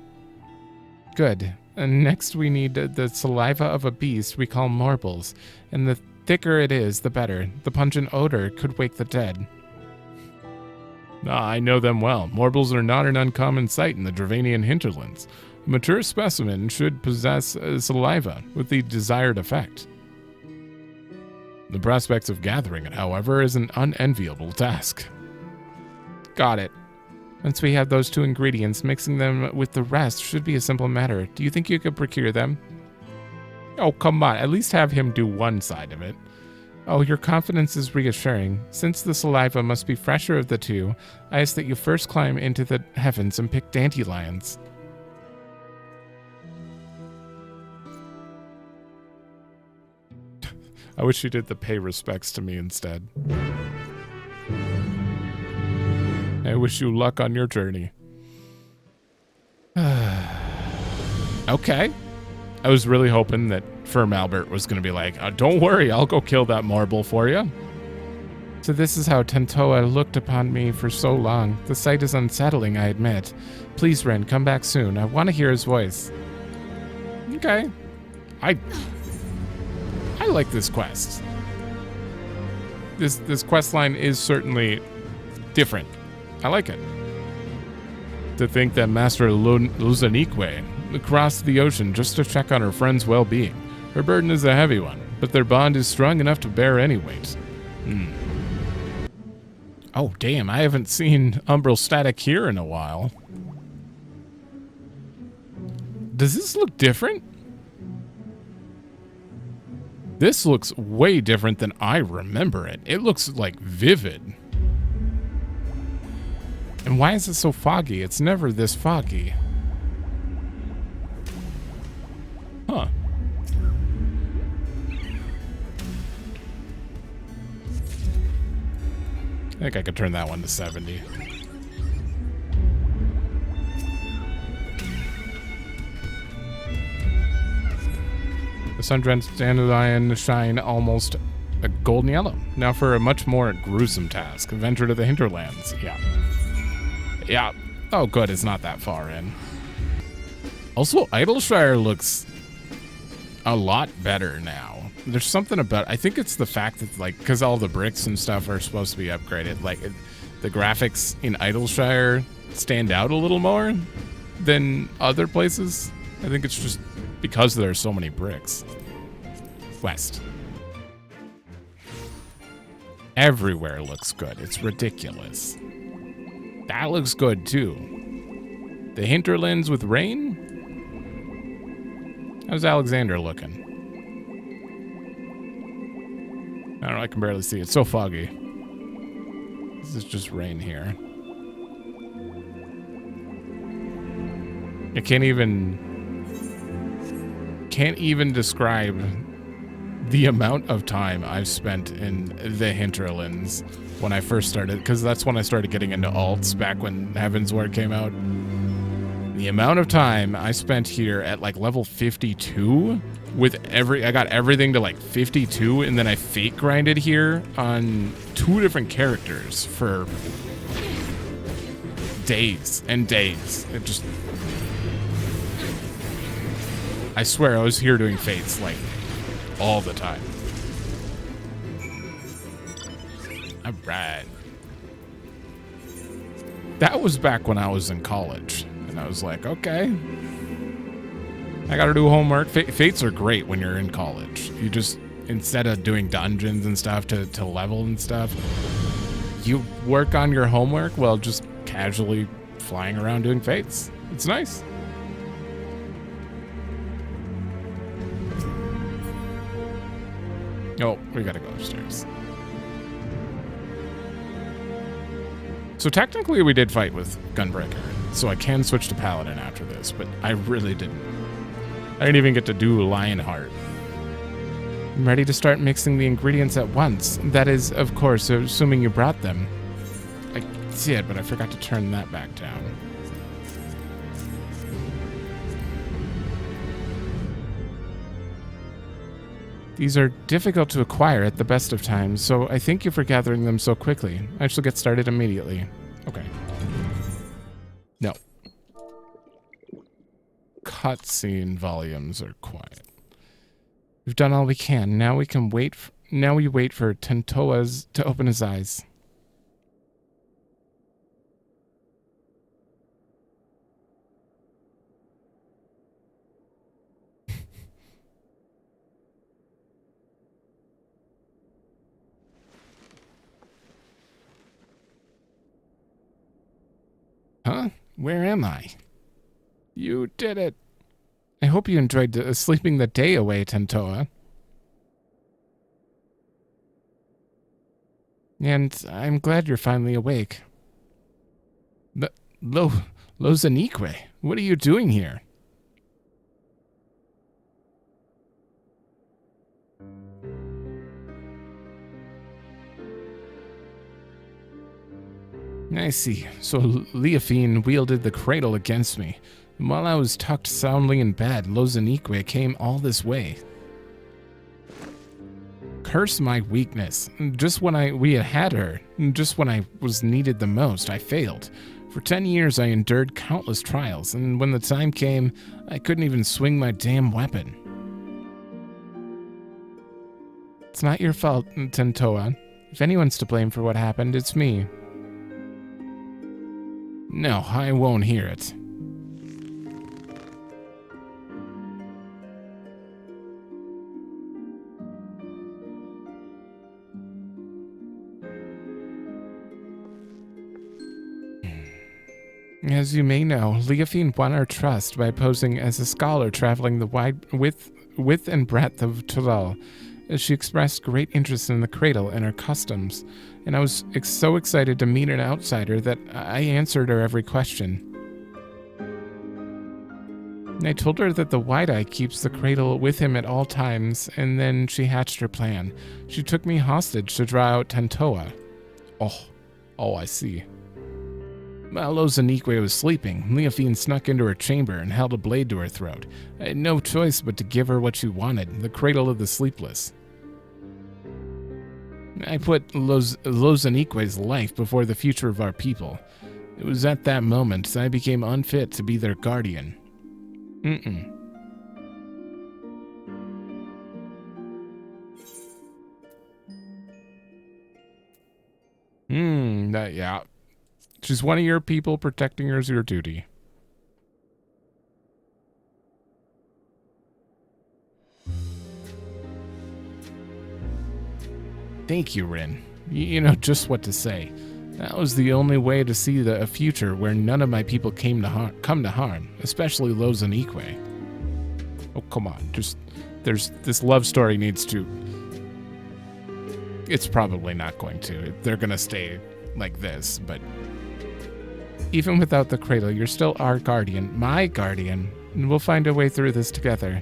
Good. And next we need the saliva of a beast we call marbles, and the thicker it is, the better. The pungent odor could wake the dead. I know them well. Marbles are not an uncommon sight in the Dravanian hinterlands. A mature specimen should possess saliva with the desired effect. The prospects of gathering it, however, is an unenviable task. Got it. Once we have those two ingredients, mixing them with the rest should be a simple matter. Do you think you could procure them? Oh, come on. At least have him do one side of it. Oh, your confidence is reassuring. Since the saliva must be fresher of the two, I ask that you first climb into the heavens and pick dandelions. I wish you did the pay respects to me instead. I wish you luck on your journey. Okay. I was really hoping that Firm Albert was going to be like, don't worry, I'll go kill that marble for you. So this is how Tentoa looked upon me for so long. The sight is unsettling, I admit. Please, Ren, come back soon. I want to hear his voice. Okay. I like this quest. This quest line is certainly different. I like it. To think that Master Luzanique crossed the ocean just to check on her friend's well-being. Her burden is a heavy one, but their bond is strong enough to bear any weight. Oh, damn, I haven't seen Umbral Static here in a while. Does this look different? This looks way different than I remember it. It looks, like, vivid. And why is it so foggy? It's never this foggy. Huh. I think I could turn that one to 70. The sun-drenched dandelion shine almost a golden yellow. Now for a much more gruesome task. Venture to the hinterlands. Yeah. Yeah. Oh, good. It's not that far in. Also, Idleshire looks a lot better now. There's something about, I think it's the fact that, like, because all the bricks and stuff are supposed to be upgraded, like, the graphics in Idleshire stand out a little more than other places. I think it's just because there are so many bricks. West. Everywhere looks good. It's ridiculous. That looks good, too. The hinterlands with rain? How's Alexander looking? I don't know, I can barely see. It's so foggy. This is just rain here. I can't even describe the amount of time I've spent in the hinterlands when I first started, because that's when I started getting into alts back when Heavensward came out. The amount of time I spent here at like level 52 with I got everything to like 52, and then I fake grinded here on 2 different characters for days and days. It just, I swear I was here doing fates like all the time. All right. That was back when I was in college. And I was like, okay, I gotta do homework. Fates are great when you're in college. You just, instead of doing dungeons and stuff to level and stuff, you work on your homework while just casually flying around doing fates. It's nice. Oh, we gotta go upstairs. So technically we did fight with Gunbreaker, so I can switch to Paladin after this, but I really didn't. I didn't even get to do Lionheart. I'm ready to start mixing the ingredients at once. That is, of course, assuming you brought them. I did, but I forgot to turn that back down. These are difficult to acquire at the best of times, so I thank you for gathering them so quickly. I shall get started immediately. Okay. No. Cutscene volumes are quiet. We've done all we can. Now we can wait. Now we wait for Tentoa to open his eyes. Huh? Where am I? You did it. I hope you enjoyed sleeping the day away, Tentoa. And I'm glad you're finally awake. Lozanique, what are you doing here? I see. So Leofine wielded the cradle against me. And while I was tucked soundly in bed, Lozanique came all this way. Curse my weakness. Just when we had her, just when I was needed the most, I failed. For 10 years, I endured countless trials, and when the time came, I couldn't even swing my damn weapon. It's not your fault, Tentoa. If anyone's to blame for what happened, it's me. No, I won't hear it. As you may know, Leofine won our trust by posing as a scholar traveling the wide width and breadth of Tural. She expressed great interest in the cradle and her customs, and I was so excited to meet an outsider that I answered her every question. I told her that the Wide-Eye keeps the cradle with him at all times, and then she hatched her plan. She took me hostage to draw out Tentoa. Oh, I see. While Lozanique was sleeping, Leofine snuck into her chamber and held a blade to her throat. I had no choice but to give her what she wanted, the cradle of the Sleepless. I put Lozanique's life before the future of our people. It was at that moment that I became unfit to be their guardian. Yeah. She's one of your people, protecting her is your duty. Thank you, Rin. You know just what to say. That was the only way to see a future where none of my people come to harm, especially Lozanique. Oh, come on. There's this love story needs to... It's probably not going to. They're going to stay like this, but... Even without the cradle, you're still our guardian, my guardian, and we'll find a way through this together.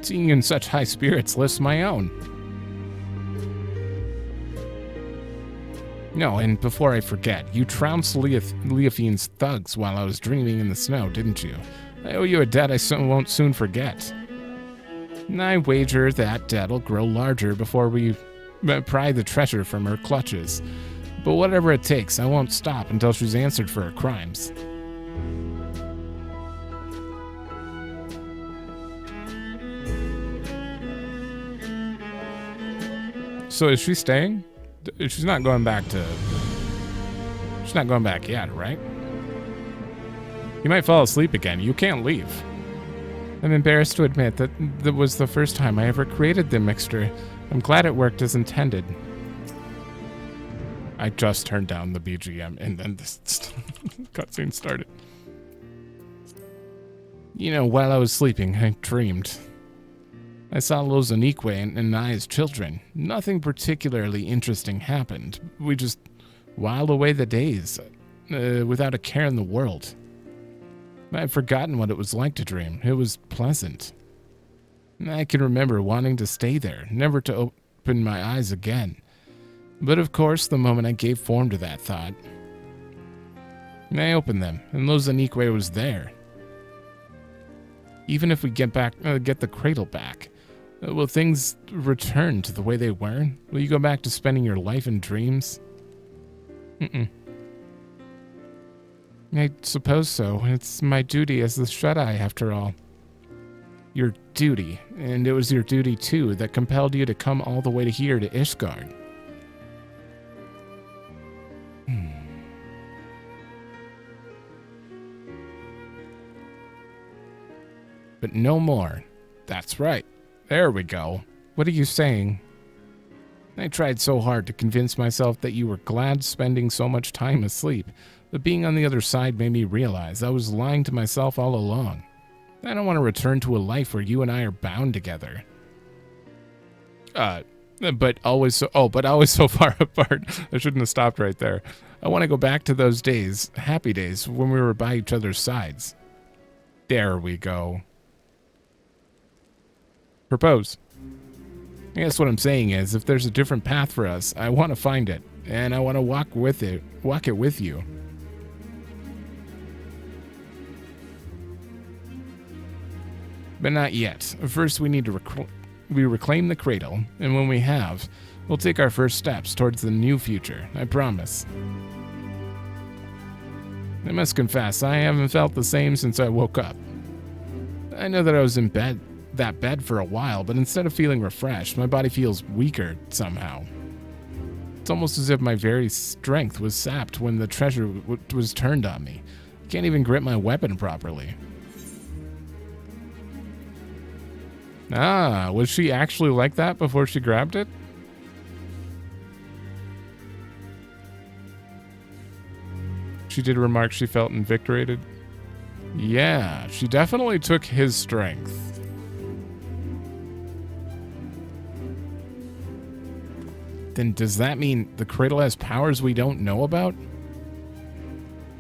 Seeing you in such high spirits lifts my own. No, and before I forget, you trounced Leofine's thugs while I was dreaming in the snow, didn't you? I owe you a debt I won't soon forget. And I wager that debt'll grow larger before we pry the treasure from her clutches. But whatever it takes, I won't stop until she's answered for her crimes. So is she staying? She's not going back yet, right? You might fall asleep again. You can't leave. I'm embarrassed to admit that was the first time I ever created the mixture. I'm glad it worked as intended. I just turned down the BGM and then this cutscene started. You know, while I was sleeping, I dreamed. I saw Lozanique and I as children. Nothing particularly interesting happened. We just whiled away the days without a care in the world. I've forgotten what it was like to dream. It was pleasant. I can remember wanting to stay there, never to open my eyes again. But of course, the moment I gave form to that thought, I opened them, and Lozanique was there. Even if we get the cradle back, will things return to the way they were? Will you go back to spending your life in dreams? I suppose so. It's my duty as the Shut-Eye, after all. Your duty, and it was your duty, too, that compelled you to come all the way to here to Ishgard. But no more. That's right. There we go. What are you saying? I tried so hard to convince myself that you were glad spending so much time asleep, but being on the other side made me realize I was lying to myself all along. I don't want to return to a life where you and I are bound together. But always so far apart. I shouldn't have stopped right there. I want to go back to those days, happy days, when we were by each other's sides. There we go. Propose. I guess what I'm saying is, if there's a different path for us, I want to find it, and I want to walk it with you. But not yet. First, we need to reclaim the cradle, and when we have, we'll take our first steps towards the new future, I promise. I must confess, I haven't felt the same since I woke up. I know that I was in that bed for a while, but instead of feeling refreshed, my body feels weaker somehow. It's almost as if my very strength was sapped when the treasure was turned on me. I can't even grip my weapon properly. Ah, was she actually like that before she grabbed it? She did remark she felt invigorated. Yeah, she definitely took his strength. Then does that mean the cradle has powers we don't know about?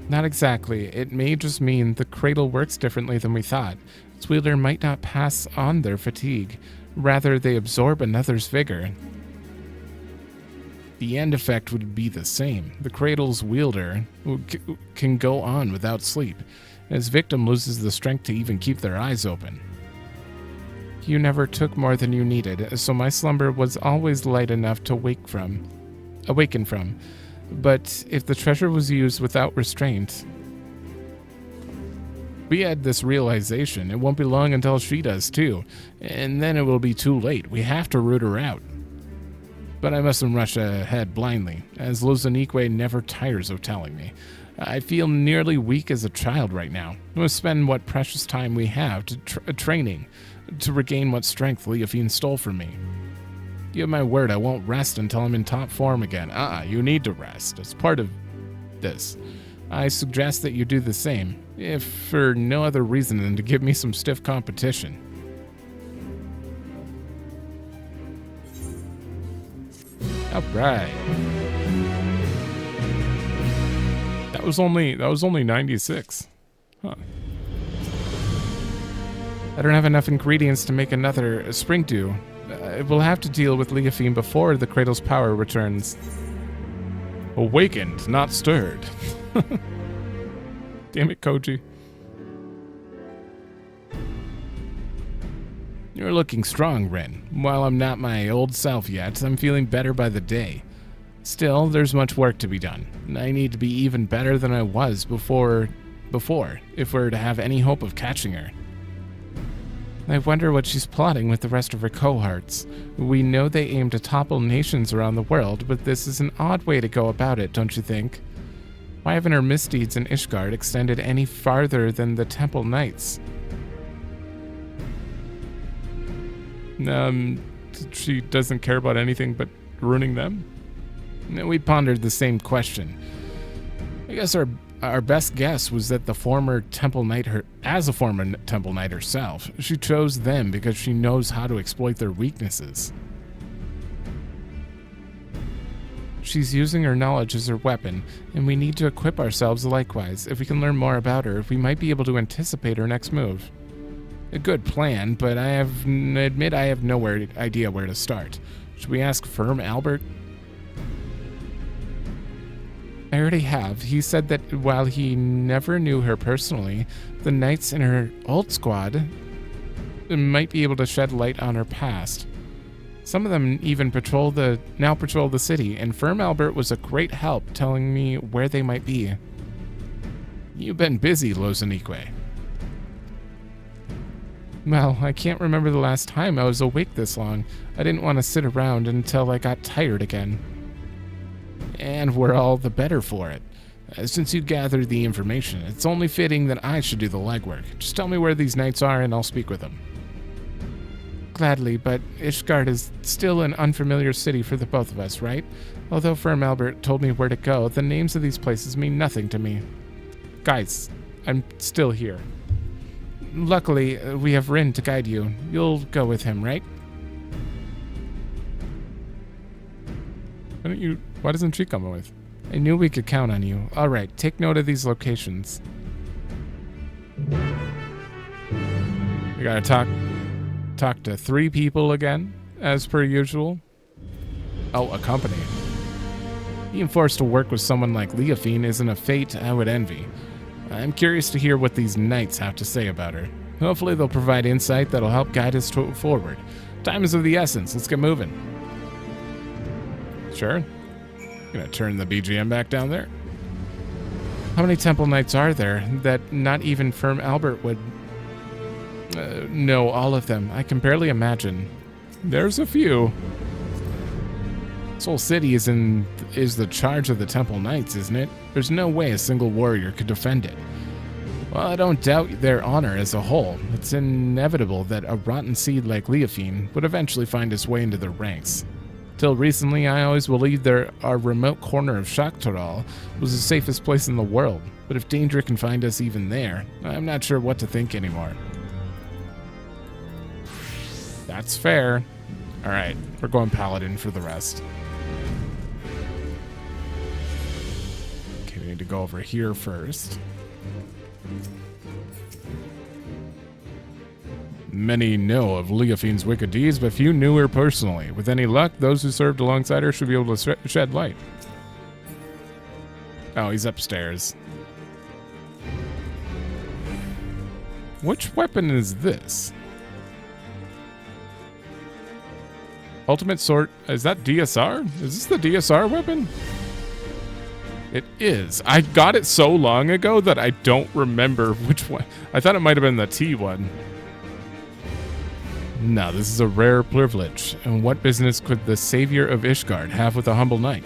Not exactly. It may just mean the cradle works differently than we thought. Its wielder might not pass on their fatigue. Rather, they absorb another's vigor. The end effect would be the same. The cradle's wielder can go on without sleep. His victim loses the strength to even keep their eyes open. You never took more than you needed, so my slumber was always light enough to awaken from. But if the treasure was used without restraint, we had this realization. It won't be long until she does too, and then it will be too late. We have to root her out. But I mustn't rush ahead blindly, as Lozanique never tires of telling me. I feel nearly weak as a child right now. I must spend what precious time we have to training, to regain what strength Leafine stole from me. You have my word, I won't rest until I'm in top form again. You need to rest. It's part of this. I suggest that you do the same, if for no other reason than to give me some stiff competition. Alright. That was only 96. Huh. I don't have enough ingredients to make another spring dew. We'll have to deal with Leafine before the cradle's power returns. Awakened, not stirred. Damn it, Koji. You're looking strong, Ren. While I'm not my old self yet, I'm feeling better by the day. Still, there's much work to be done. I need to be even better than I was before if we're to have any hope of catching her. I wonder what she's plotting with the rest of her cohorts. We know they aim to topple nations around the world, but this is an odd way to go about it, don't you think? Why haven't her misdeeds in Ishgard extended any farther than the Temple Knights? She doesn't care about anything but ruining them? We pondered the same question. I guess our best guess was that the former Temple Knight, as a former Temple Knight herself, she chose them because she knows how to exploit their weaknesses. She's using her knowledge as her weapon, and we need to equip ourselves likewise. If we can learn more about her, we might be able to anticipate her next move. A good plan, but I have no idea where to start. Should we ask Firm Albert? I already have. He said that while he never knew her personally, the knights in her old squad might be able to shed light on her past. Some of them even now patrol the city, and Firm Albert was a great help telling me where they might be. You've been busy, Lozanique. Well, I can't remember the last time I was awake this long. I didn't want to sit around until I got tired again. And we're all the better for it. Since you gathered the information, it's only fitting that I should do the legwork. Just tell me where these knights are and I'll speak with them. Gladly, but Ishgard is still an unfamiliar city for the both of us, right? Although Firm Albert told me where to go, the names of these places mean nothing to me. Guys, I'm still here. Luckily, we have Rin to guide you. You'll go with him, right? Why doesn't she come with? I knew we could count on you. All right, take note of these locations. We gotta talk to 3 people again. as per usual. Oh, a company. Being forced to work with someone like Leofine isn't a fate I would envy. I'm curious to hear what these knights have to say about her. Hopefully they'll provide insight that'll help guide us forward. Time is of the essence. Let's get moving. Sure. Gonna turn the BGM back down there. How many temple knights are there that not even Firm Albert would know all of them? I can barely imagine. There's a few. This whole city is the charge of the temple knights, isn't it? There's no way a single warrior could defend it. Well, I don't doubt their honor as a whole. It's inevitable that a rotten seed like Leofine would eventually find its way into their ranks. Till recently, I always believed our remote corner of Tural was the safest place in the world. But if danger can find us even there, I'm not sure what to think anymore. That's fair. Alright, we're going Paladin for the rest. Okay, we need to go over here first. Many know of Leofine's wicked deeds, but few knew her personally. With any luck, those who served alongside her should be able to shed light. Oh, he's upstairs. Which weapon is this? Ultimate sword. Is that DSR? Is this the DSR weapon? It is. I got it so long ago that I don't remember which one. I thought it might have been the T one. No, this is a rare privilege. And what business could the savior of Ishgard have with a humble knight?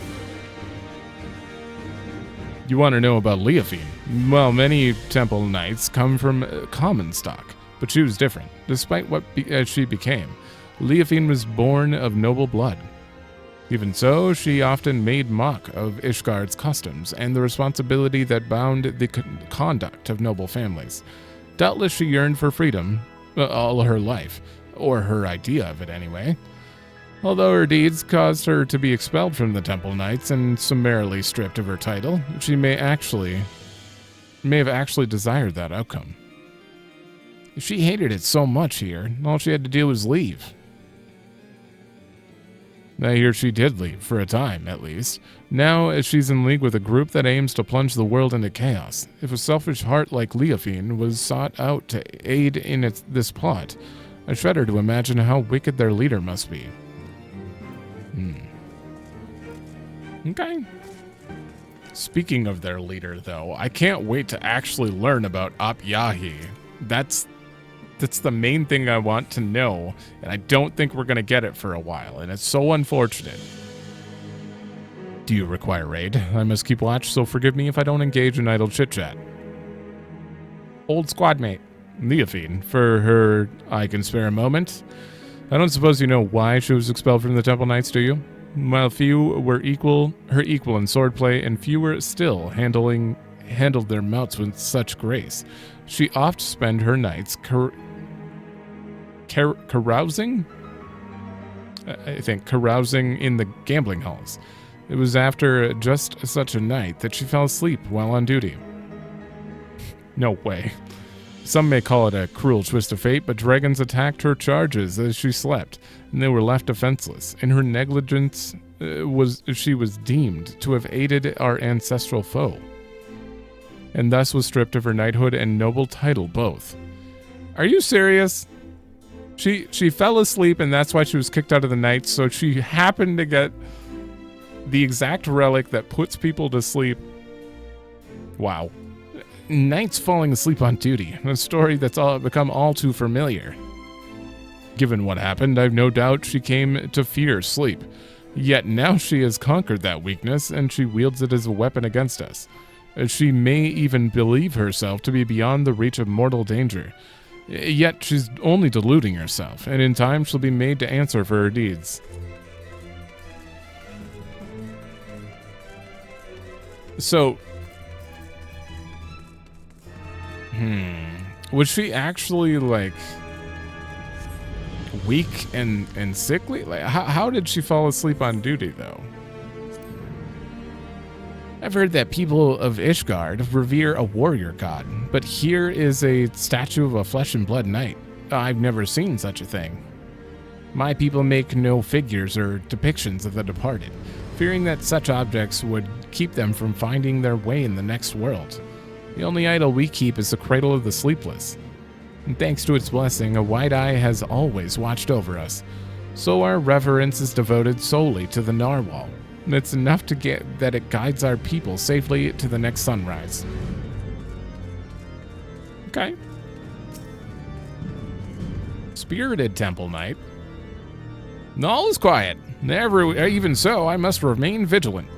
You want to know about Leofine? Well, many temple knights come from common stock, but she was different. Despite what she became, Leofine was born of noble blood. Even so, she often made mock of Ishgard's customs and the responsibility that bound the conduct of noble families. Doubtless she yearned for freedom all her life. Or her idea of it, anyway. Although her deeds caused her to be expelled from the Temple Knights and summarily stripped of her title, she may have actually desired that outcome. She hated it so much here, all she had to do was leave. I hear she did leave, for a time, at least. Now, she's in league with a group that aims to plunge the world into chaos. If a selfish heart like Leofine was sought out to aid in this plot, I shudder to imagine how wicked their leader must be. Okay. Speaking of their leader, though, I can't wait to actually learn about Apyahi. That's the main thing I want to know, and I don't think we're going to get it for a while, and it's so unfortunate. Do you require aid? I must keep watch, so forgive me if I don't engage in idle chit-chat. Old squad mate. Leofine, for her I can spare a moment. I don't suppose you know why she was expelled from the Temple Knights, do you? While few were her equal in swordplay, and fewer still handled their mounts with such grace, she oft spent her nights carousing? I think carousing in the gambling halls. It was after just such a night that she fell asleep while on duty. No way. Some may call it a cruel twist of fate, but dragons attacked her charges as she slept, and they were left defenseless. In her negligence, she was deemed to have aided our ancestral foe, and thus was stripped of her knighthood and noble title both. Are you serious? She fell asleep, and that's why she was kicked out of the knights, so she happened to get the exact relic that puts people to sleep. Wow. Knights falling asleep on duty, a story that's become all too familiar. Given what happened, I've no doubt she came to fear sleep. Yet now she has conquered that weakness, and she wields it as a weapon against us. She may even believe herself to be beyond the reach of mortal danger. Yet she's only deluding herself, and in time she'll be made to answer for her deeds. So... was she actually, like, weak and sickly? Like, how did she fall asleep on duty, though? I've heard that people of Ishgard revere a warrior god, but here is a statue of a flesh and blood knight. I've never seen such a thing. My people make no figures or depictions of the departed, fearing that such objects would keep them from finding their way in the next world. The only idol we keep is the cradle of the Sleepless. And thanks to its blessing, a white eye has always watched over us. So our reverence is devoted solely to the Narwhal. And it's enough to get that it guides our people safely to the next sunrise. Okay. Spirited Temple Knight. All is quiet. Even so, I must remain vigilant.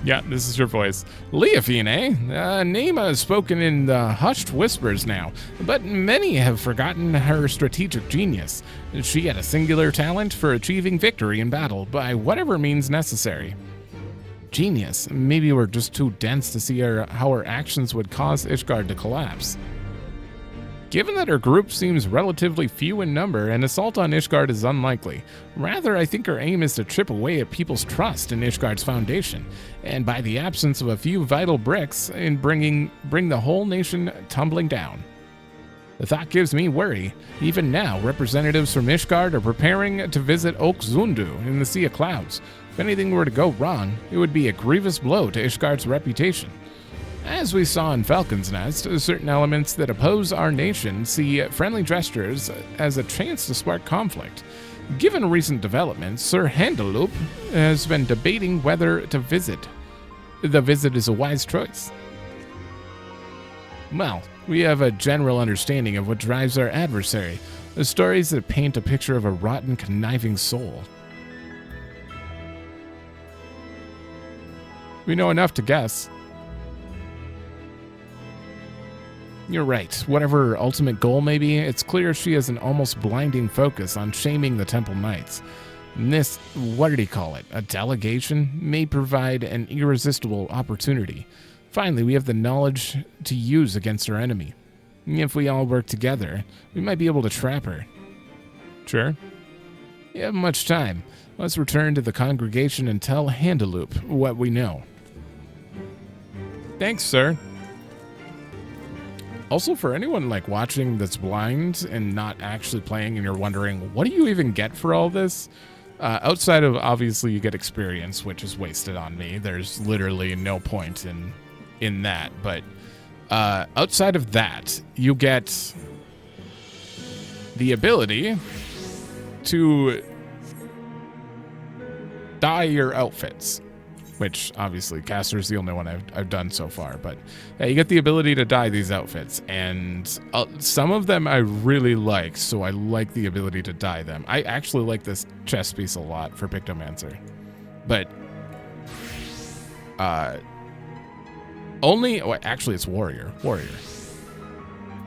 Yeah, this is your voice. Leafine, eh? Name is spoken in the hushed whispers now, but many have forgotten her strategic genius. She had a singular talent for achieving victory in battle by whatever means necessary. Genius? Maybe we're just too dense to see how her actions would cause Ishgard to collapse. Given that her group seems relatively few in number, an assault on Ishgard is unlikely. Rather, I think her aim is to chip away at people's trust in Ishgard's foundation, and by the absence of a few vital bricks, in bring the whole nation tumbling down. The thought gives me worry. Even now, representatives from Ishgard are preparing to visit Oak Zundu in the Sea of Clouds. If anything were to go wrong, it would be a grievous blow to Ishgard's reputation. As we saw in Falcon's Nest, certain elements that oppose our nation see friendly gestures as a chance to spark conflict. Given recent developments, Sir Handaloop has been debating whether to visit. The visit is a wise choice. Well, we have a general understanding of what drives our adversary, the stories that paint a picture of a rotten, conniving soul. We know enough to guess. You're right. Whatever her ultimate goal may be, it's clear she has an almost blinding focus on shaming the Temple Knights. And this, what did he call it, a delegation, may provide an irresistible opportunity. Finally, we have the knowledge to use against our enemy. If we all work together, we might be able to trap her. Sure. You have much time. Let's return to the congregation and tell Handaloop what we know. Thanks, sir. Also, for anyone watching that's blind and not actually playing and you're wondering, what do you even get for all this? Outside of, obviously, you get experience, which is wasted on me. There's literally no point in that. But outside of that, you get the ability to dye your outfits. Which, obviously, Caster's the only one I've done so far. But yeah, you get the ability to dye these outfits. And some of them I really like, so I like the ability to dye them. I actually like this chest piece a lot for Pictomancer. But, actually, it's Warrior.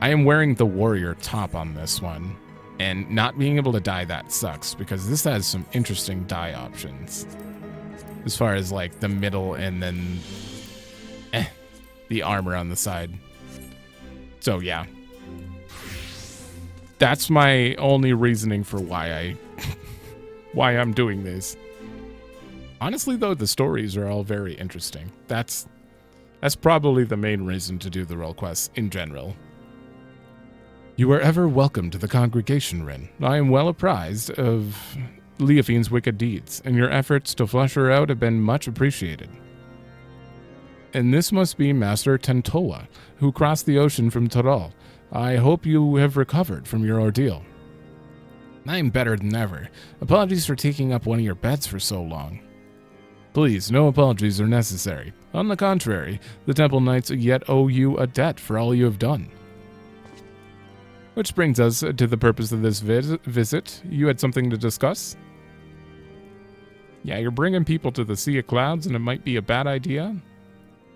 I am wearing the Warrior top on this one. And not being able to dye that sucks, because this has some interesting dye options. As far as the middle and then the armor on the side. So yeah. That's my only reasoning for why I'm doing this. Honestly though, the stories are all very interesting. That's probably the main reason to do the role quests in general. You are ever welcome to the congregation, Rin. I am well apprised of Leofine's wicked deeds, and your efforts to flush her out have been much appreciated. And this must be Master Tentoa, who crossed the ocean from Tural. I hope you have recovered from your ordeal. I'm better than ever. Apologies for taking up one of your beds for so long. Please, no apologies are necessary. On the contrary, the Temple Knights yet owe you a debt for all you have done. Which brings us to the purpose of this visit. You had something to discuss? Yeah, you're bringing people to the Sea of Clouds, and it might be a bad idea,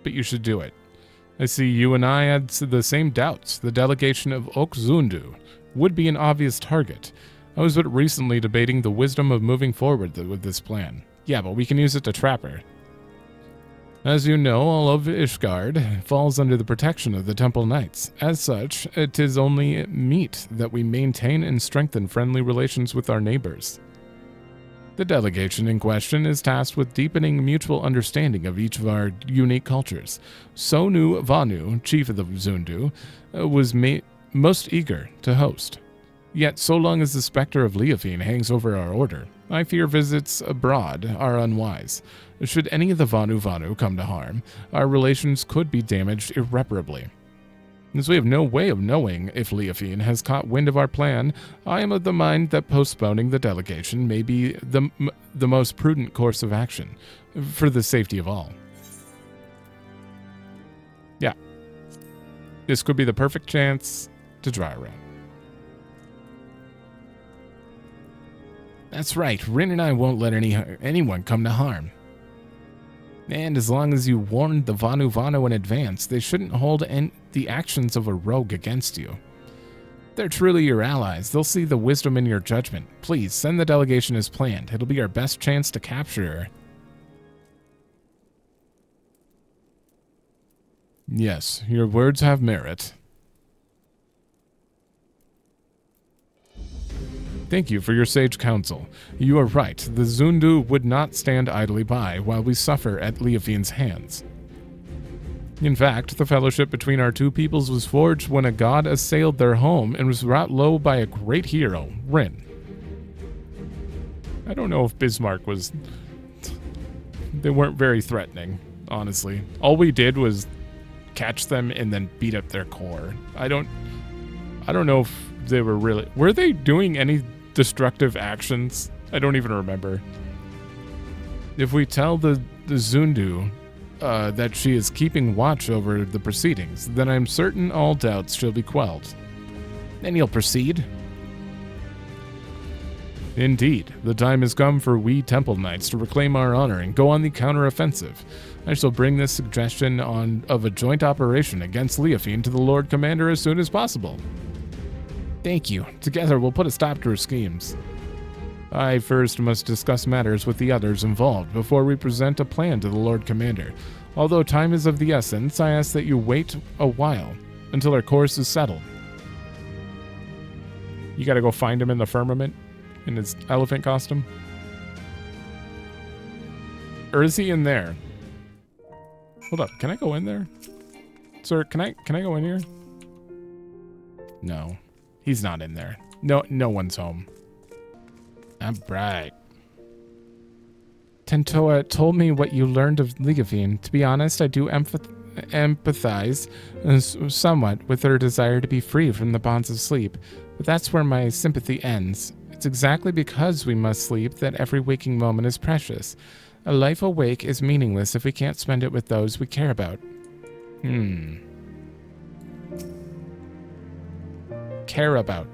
but you should do it. I see you and I had the same doubts. The delegation of Oak Zundu would be an obvious target. I was but recently debating the wisdom of moving forward with this plan. Yeah, but we can use it to trap her. As you know, all of Ishgard falls under the protection of the Temple Knights. As such, it is only meet that we maintain and strengthen friendly relations with our neighbors. The delegation in question is tasked with deepening mutual understanding of each of our unique cultures. Sonu Vanu, chief of the Zundu, was most eager to host. Yet, so long as the specter of Leofine hangs over our order, I fear visits abroad are unwise. Should any of the Vanu come to harm, our relations could be damaged irreparably. As we have no way of knowing if Leofine has caught wind of our plan, I am of the mind that postponing the delegation may be the most prudent course of action, for the safety of all. Yeah. This could be the perfect chance to dry around. That's right, Rin and I won't let anyone come to harm. And as long as you warned the Vanu in advance, they shouldn't hold the actions of a rogue against you. They're truly your allies. They'll see the wisdom in your judgment. Please, send the delegation as planned. It'll be our best chance to capture her. Yes, your words have merit. Thank you for your sage counsel. You are right. The Zundu would not stand idly by while we suffer at Leofine's hands. In fact, the fellowship between our two peoples was forged when a god assailed their home and was brought low by a great hero, Rin. I don't know if Bismarck was... They weren't very threatening, honestly. All we did was catch them and then beat up their core. I don't know if they were really... Were they doing any destructive actions? I don't even remember. If we tell the Zundu that she is keeping watch over the proceedings, then I'm certain all doubts shall be quelled. Then you'll proceed? Indeed, the time has come for we Temple Knights to reclaim our honor and go on the counteroffensive. I shall bring this suggestion of a joint operation against Leofine to the Lord Commander as soon as possible. Thank you. Together we'll put a stop to her schemes. I first must discuss matters with the others involved before we present a plan to the Lord Commander. Although time is of the essence, I ask that you wait a while until our course is settled. You gotta go find him in the firmament in his elephant costume? Or is he in there? Hold up, can I go in there? Sir, can I go in here? No. He's not in there. No one's home. All right. Tentoa told me what you learned of Leofine. To be honest, I do empathize somewhat with her desire to be free from the bonds of sleep, but that's where my sympathy ends. It's exactly because we must sleep that every waking moment is precious. A life awake is meaningless if we can't spend it with those we care about. Care about.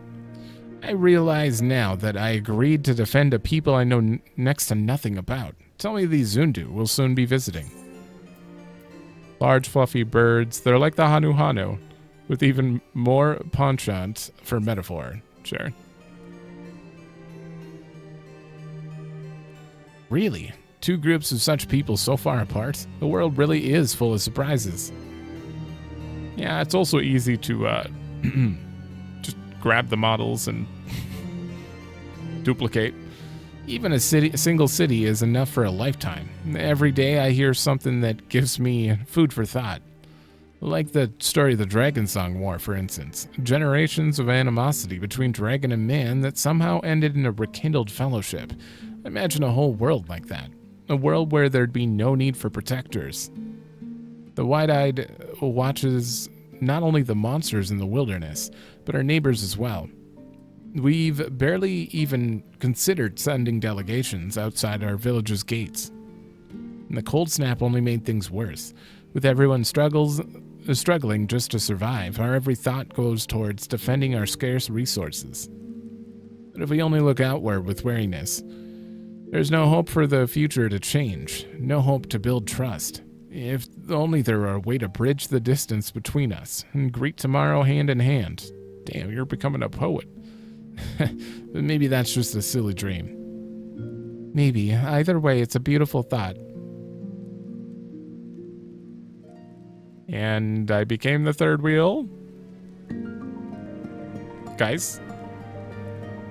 I realize now that I agreed to defend a people I know next to nothing about. Tell me these Zundu will soon be visiting. Large fluffy birds, they're like the Hanu, with even more penchant for metaphor. Sure. Really? Two groups of such people so far apart? The world really is full of surprises. Yeah, it's also easy to just grab the models and duplicate. Even a single city is enough for a lifetime. Every day I hear something that gives me food for thought. Like the story of the Dragon Song War, for instance. Generations of animosity between dragon and man that somehow ended in a rekindled fellowship. Imagine a whole world like that. A world where there'd be no need for protectors. The wide-eyed watches not only the monsters in the wilderness, but our neighbors as well. We've barely even considered sending delegations outside our village's gates. And the cold snap only made things worse. With everyone struggling just to survive, our every thought goes towards defending our scarce resources. But if we only look outward with wariness, there's no hope for the future to change, no hope to build trust. If only there were a way to bridge the distance between us and greet tomorrow hand in hand. Damn, you're becoming a poet. But maybe that's just a silly dream. Maybe. Either way, it's a beautiful thought. And I became the third wheel. Guys,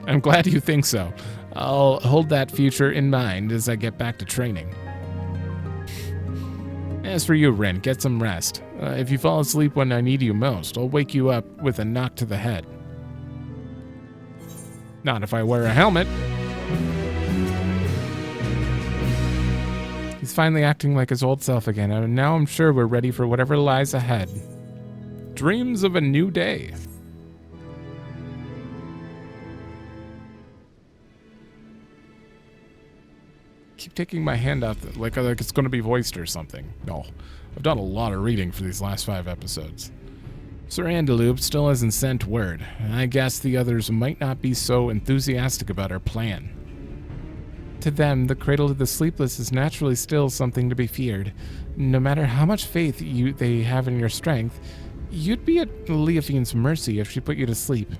I'm glad you think so. I'll hold that future in mind as I get back to training. As for you, Ren, get some rest. If you fall asleep when I need you most, I'll wake you up with a knock to the head. Not if I wear a helmet. He's finally acting like his old self again, and now I'm sure we're ready for whatever lies ahead. Dreams of a new day. Keep taking my hand off, like it's going to be voiced or something. No, I've done a lot of reading for these last 5 episodes. Sir Andaloop still hasn't sent word, and I guess the others might not be so enthusiastic about our plan. To them, the cradle of the Sleepless is naturally still something to be feared. No matter how much faith they have in your strength, you'd be at Leofine's mercy if she put you to sleep.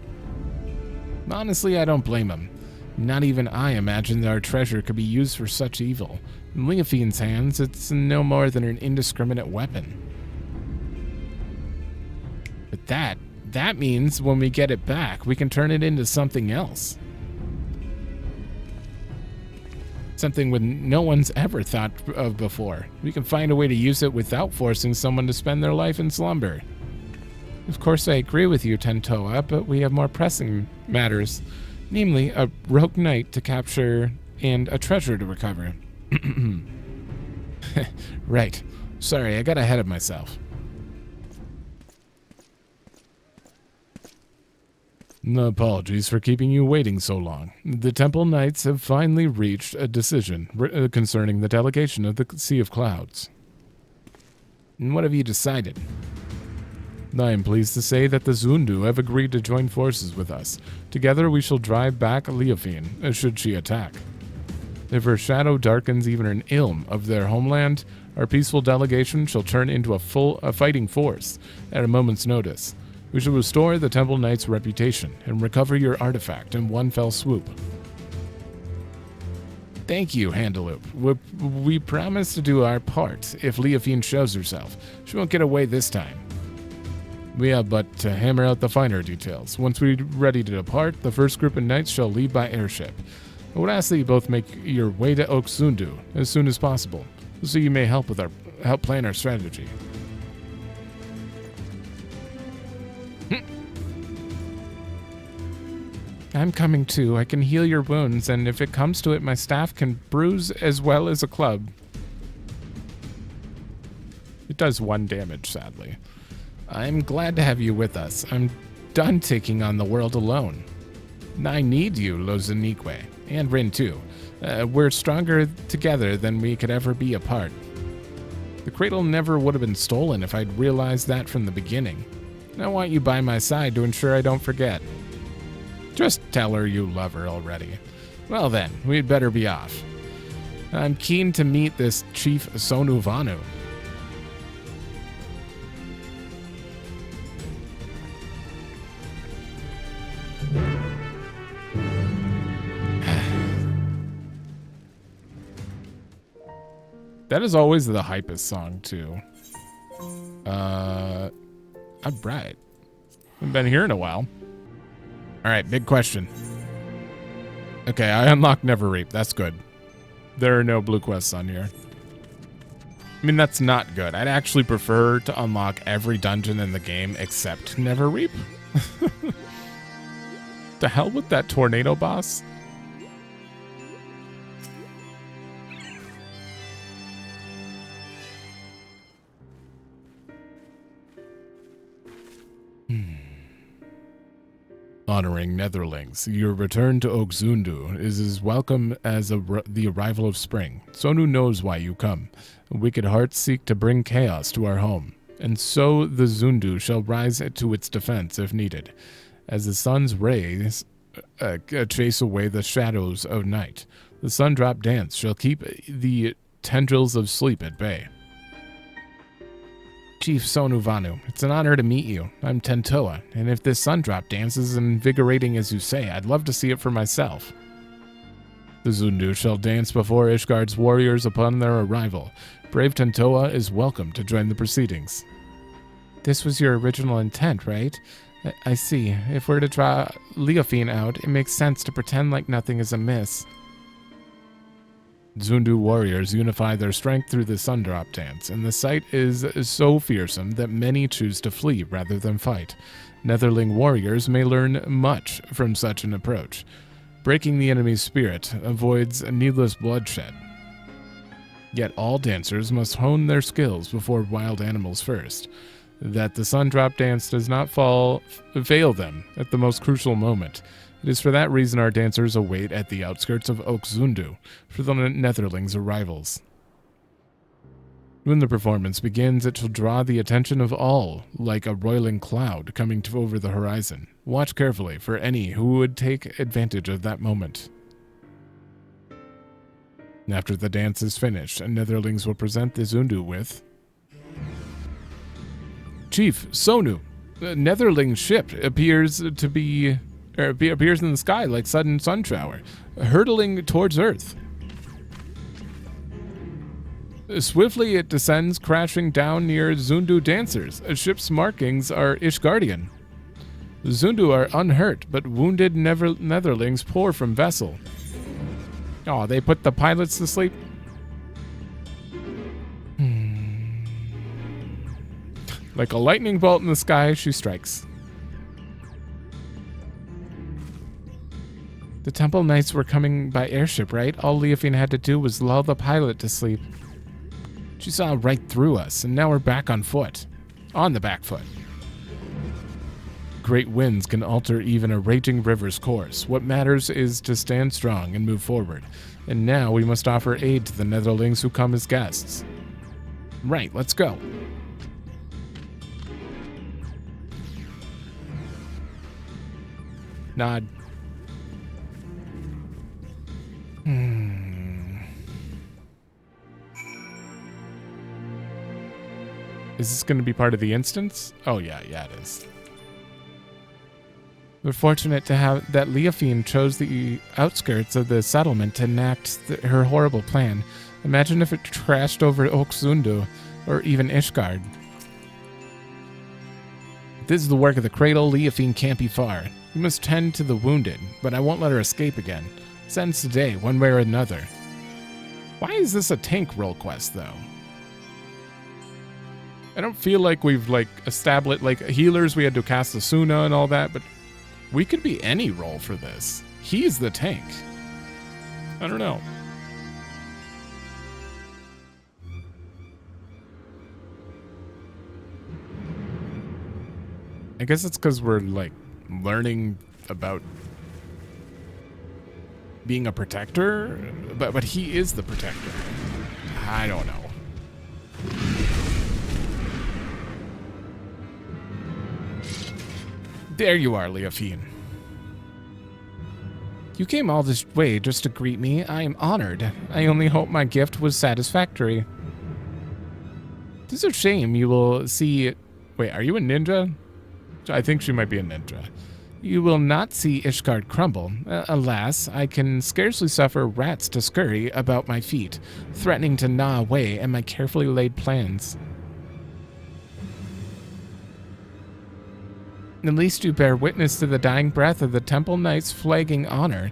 Honestly, I don't blame him. Not even I imagined our treasure could be used for such evil. In Leofine's hands, it's no more than an indiscriminate weapon. But that means when we get it back, we can turn it into something else. Something no one's ever thought of before. We can find a way to use it without forcing someone to spend their life in slumber. Of course, I agree with you, Tentoa, but we have more pressing matters. Namely, a rogue knight to capture and a treasure to recover. Right. Sorry, I got ahead of myself. No apologies for keeping you waiting so long. The Temple Knights have finally reached a decision concerning the delegation of the Sea of Clouds. And what have you decided? I am pleased to say that the Zundu have agreed to join forces with us. Together we shall drive back Leofine, should she attack. If her shadow darkens even an ilm of their homeland, our peaceful delegation shall turn into a fighting force at a moment's notice. We shall restore the Temple Knight's reputation and recover your artifact in one fell swoop. Thank you, Handaloop. We promise to do our part if Leofine shows herself. She won't get away this time. We have but to hammer out the finer details. Once we're ready to depart, the first group of knights shall leave by airship. I would ask that you both make your way to Oxundu as soon as possible, so you may help plan our strategy. I'm coming too. I can heal your wounds, and if it comes to it, my staff can bruise as well as a club. It does 1 damage, sadly. I'm glad to have you with us. I'm done taking on the world alone. I need you, Lozanique, and Rin too. We're stronger together than we could ever be apart. The cradle never would have been stolen if I'd realized that from the beginning. I want you by my side to ensure I don't forget. Just tell her you love her already. Well then, we'd better be off. I'm keen to meet this Chief Sonu Vanu. That is always the hypest song, too. All right. I've been here in a while. All right, big question. Okay, I unlocked Never Reap. That's good. There are no blue quests on here. I mean, that's not good. I'd actually prefer to unlock every dungeon in the game except Never Reap. The hell with that tornado boss? Honoring Netherlings, your return to Oxundu is as welcome as the arrival of spring. Sonu knows why you come. Wicked hearts seek to bring chaos to our home, and so the Zundu shall rise to its defense if needed. As the sun's rays chase away the shadows of night, the sun-drop dance shall keep the tendrils of sleep at bay. Chief Sonu Vanu, it's an honor to meet you. I'm Tentoa, and if this sun-drop dance is invigorating as you say, I'd love to see it for myself. The Zundu shall dance before Ishgard's warriors upon their arrival. Brave Tentoa is welcome to join the proceedings. This was your original intent, right? I see. If we're to draw Leofine out, it makes sense to pretend like nothing is amiss. Zundu warriors unify their strength through the Sundrop dance, and the sight is so fearsome that many choose to flee rather than fight. Netherling warriors may learn much from such an approach. Breaking the enemy's spirit avoids needless bloodshed. Yet all dancers must hone their skills before wild animals first, that the sun drop dance does not fail them at the most crucial moment. It is for that reason our dancers await at the outskirts of Oakzundu for the Netherlings' arrivals. When the performance begins, it shall draw the attention of all, like a roiling cloud coming over the horizon. Watch carefully for any who would take advantage of that moment. After the dance is finished, Netherlings will present the Zundu with... Chief, Sonu, the Netherling ship appears in the sky like sudden sun shower, hurtling towards Earth. Swiftly it descends, crashing down near Zundu dancers. A ship's markings are Ishgardian. Zundu are unhurt, but wounded Netherlings pour from vessel. Oh, they put the pilots to sleep? Like a lightning bolt in the sky, she strikes. The Temple Knights were coming by airship, right? All Leofine had to do was lull the pilot to sleep. She saw right through us, and now we're back on foot. On the back foot. Great winds can alter even a raging river's course. What matters is to stand strong and move forward. And now we must offer aid to the Netherlings who come as guests. Right, let's go. Nod. Is this going to be part of the instance? Oh, yeah, it is. We're fortunate to have that Leofine chose the outskirts of the settlement to enact her horrible plan. Imagine if it crashed over Oakzundu or even Ishgard. If this is the work of the Cradle, Leofine can't be far. We must tend to the wounded, but I won't let her escape again. Sends today, one way or another. Why is this a tank role quest, though? I don't feel like we've, established, healers, we had to cast Asuna and all that, but we could be any role for this. He's the tank. I don't know. I guess it's because we're, learning about being a protector, but he is the protector. I don't know. There you are, Leofine. You came all this way just to greet me. I am honored. I only hope my gift was satisfactory. It is a shame you will see... Wait, are you a ninja? I think she might be a ninja. You will not see Ishgard crumble. Alas, I can scarcely suffer rats to scurry about my feet, threatening to gnaw away at my carefully laid plans. At least you bear witness to the dying breath of the Temple Knight's flagging honor.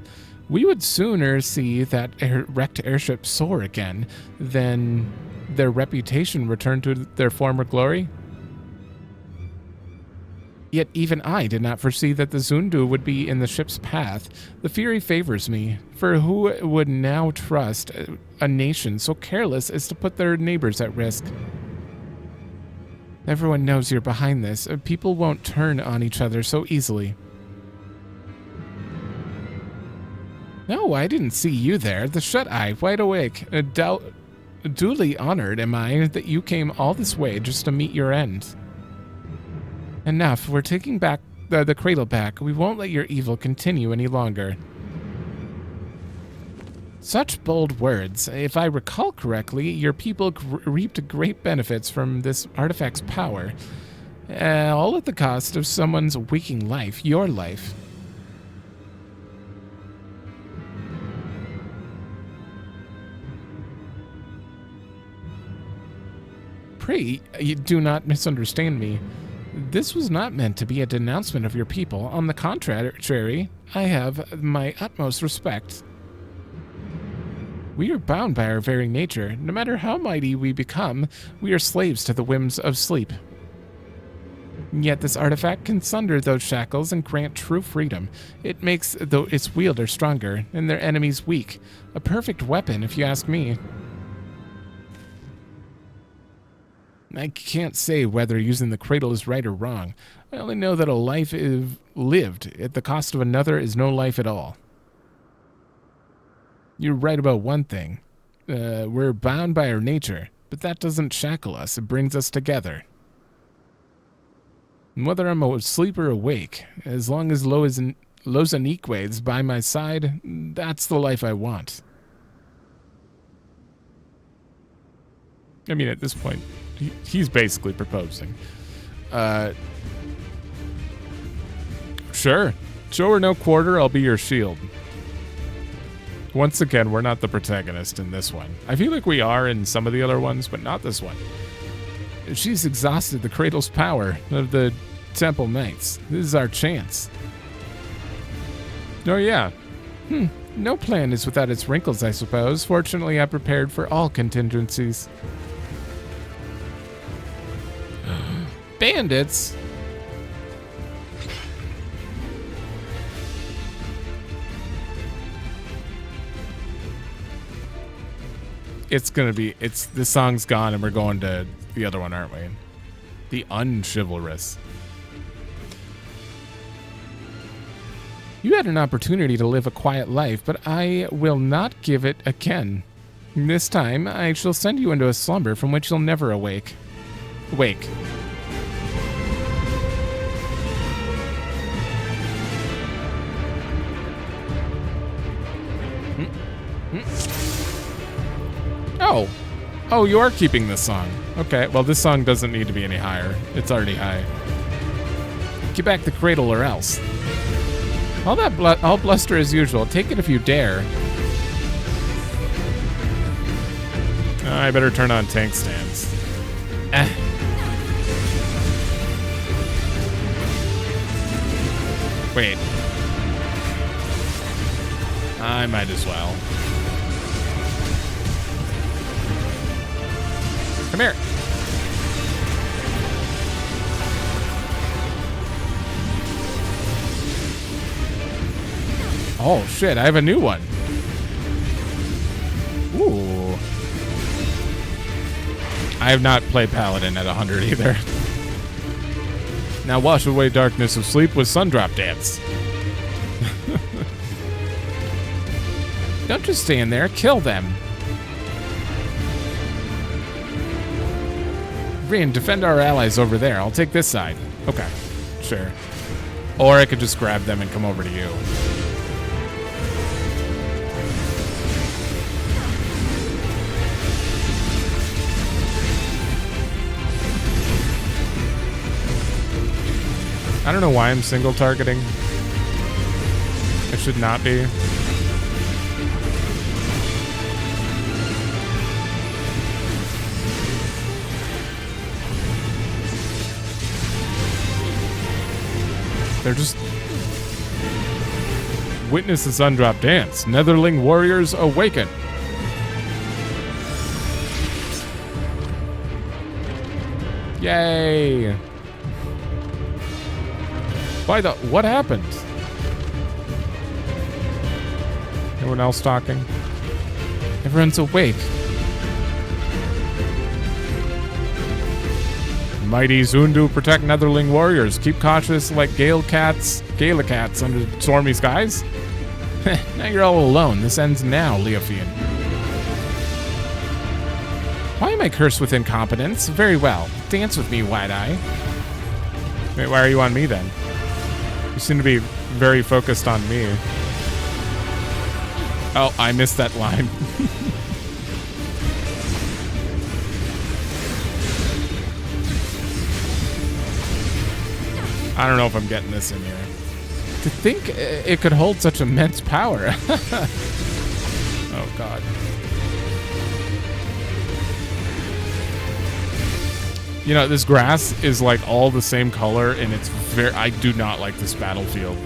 We would sooner see that wrecked airship soar again than their reputation return to their former glory. Yet even I did not foresee that the Zundu would be in the ship's path. The fury favors me, for who would now trust a nation so careless as to put their neighbors at risk? Everyone knows you're behind this. People won't turn on each other so easily. No, I didn't see you there. The shut-eye, wide awake. Duly honored am I that you came all this way just to meet your end. Enough. We're taking back the cradle back. We won't let your evil continue any longer. Such bold words. If I recall correctly, your people reaped great benefits from this artifact's power. All at the cost of someone's waking life, your life. Pray, you do not misunderstand me. This was not meant to be a denouncement of your people. On the contrary, I have my utmost respect. We are bound by our very nature. No matter how mighty we become, we are slaves to the whims of sleep. Yet this artifact can sunder those shackles and grant true freedom. It makes its wielder stronger and their enemies weak. A perfect weapon, if you ask me. I can't say whether using the cradle is right or wrong. I only know that a life lived at the cost of another is no life at all. You're right about one thing. We're bound by our nature, but that doesn't shackle us. It brings us together. And whether I'm asleep or awake, as long as Lozanique is by my side, that's the life I want. I mean, at this point, he's basically proposing. Sure. Show or no quarter, I'll be your shield. Once again, we're not the protagonist in this one. I feel like we are in some of the other ones, but not this one. She's exhausted the cradle's power of the Temple Knights. This is our chance. Oh, yeah. No plan is without its wrinkles, I suppose. Fortunately, I prepared for all contingencies. Bandits? This song's gone and we're going to the other one, aren't we? The Unchivalrous. You had an opportunity to live a quiet life, but I will not give it again. This time, I shall send you into a slumber from which you'll never wake. Oh, you are keeping this song. Okay, well, this song doesn't need to be any higher. It's already high. Get back the cradle or else. All bluster as usual. Take it if you dare. I better turn on tank stance. Wait. I might as well. Come here. Oh, shit. I have a new one. Ooh. I have not played Paladin at 100 either. Now wash away darkness of sleep with Sundrop Dance. Don't just stand there. Kill them. Rin, defend our allies over there. I'll take this side. Okay, sure. Or I could just grab them and come over to you. I don't know why I'm single targeting. I should not be. They're just... Witness the Sundrop Dance. Netherling warriors awaken. Yay! What happened? Anyone else talking? Everyone's awake. Mighty Zundu protect Netherling warriors. Keep cautious like Galacats under stormy skies. Now you're all alone. This ends now, Leofian. Why am I cursed with incompetence? Very well. Dance with me, Wide-Eye. Wait, why are you on me then? You seem to be very focused on me. Oh, I missed that line. I don't know if I'm getting this in here. To think it could hold such immense power. Oh, God. You know, this grass is like all the same color, and it's I do not like this battlefield.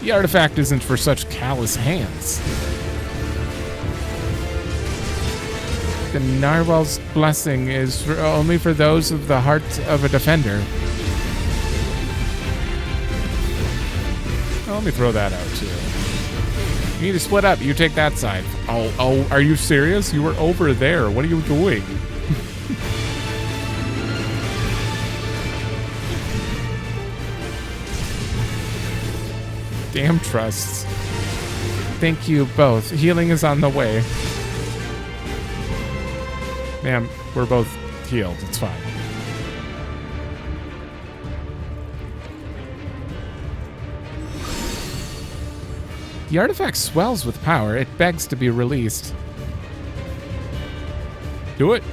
The artifact isn't for such callous hands. The Narwhal's blessing is only for those of the heart of a defender. Well, let me throw that out, too. You need to split up. You take that side. Oh, are you serious? You were over there. What are you doing? Damn trusts. Thank you both. Healing is on the way. Ma'am, we're both healed. It's fine. The artifact swells with power. It begs to be released. Do it.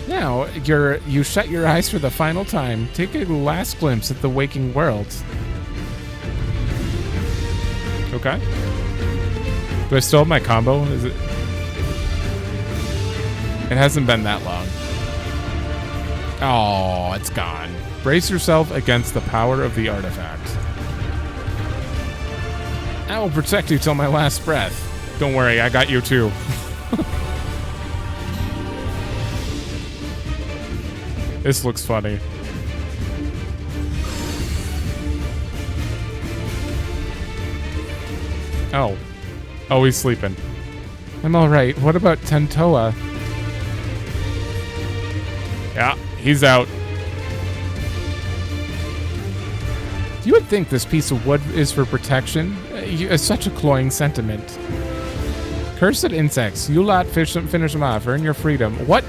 Now, you shut your eyes for the final time. Take a last glimpse at the waking world. Okay. Do I still have my combo? Is it? It hasn't been that long. Oh, it's gone. Brace yourself against the power of the artifact. I will protect you till my last breath. Don't worry, I got you too. This looks funny. Oh. Oh, he's sleeping. I'm alright. What about Tentoa? Yeah, he's out. You would think this piece of wood is for protection. It's such a cloying sentiment. Cursed insects. You lot finish them off. Earn your freedom. What?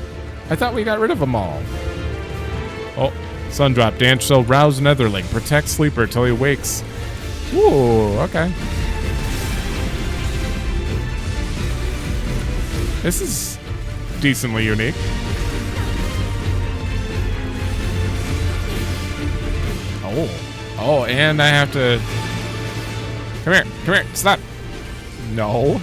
I thought we got rid of them all. Oh, Sundrop. Dance shall rouse Netherling. Protect Sleeper till he wakes. Ooh, okay. This is decently unique. Oh, and I have to... Come here, stop. No.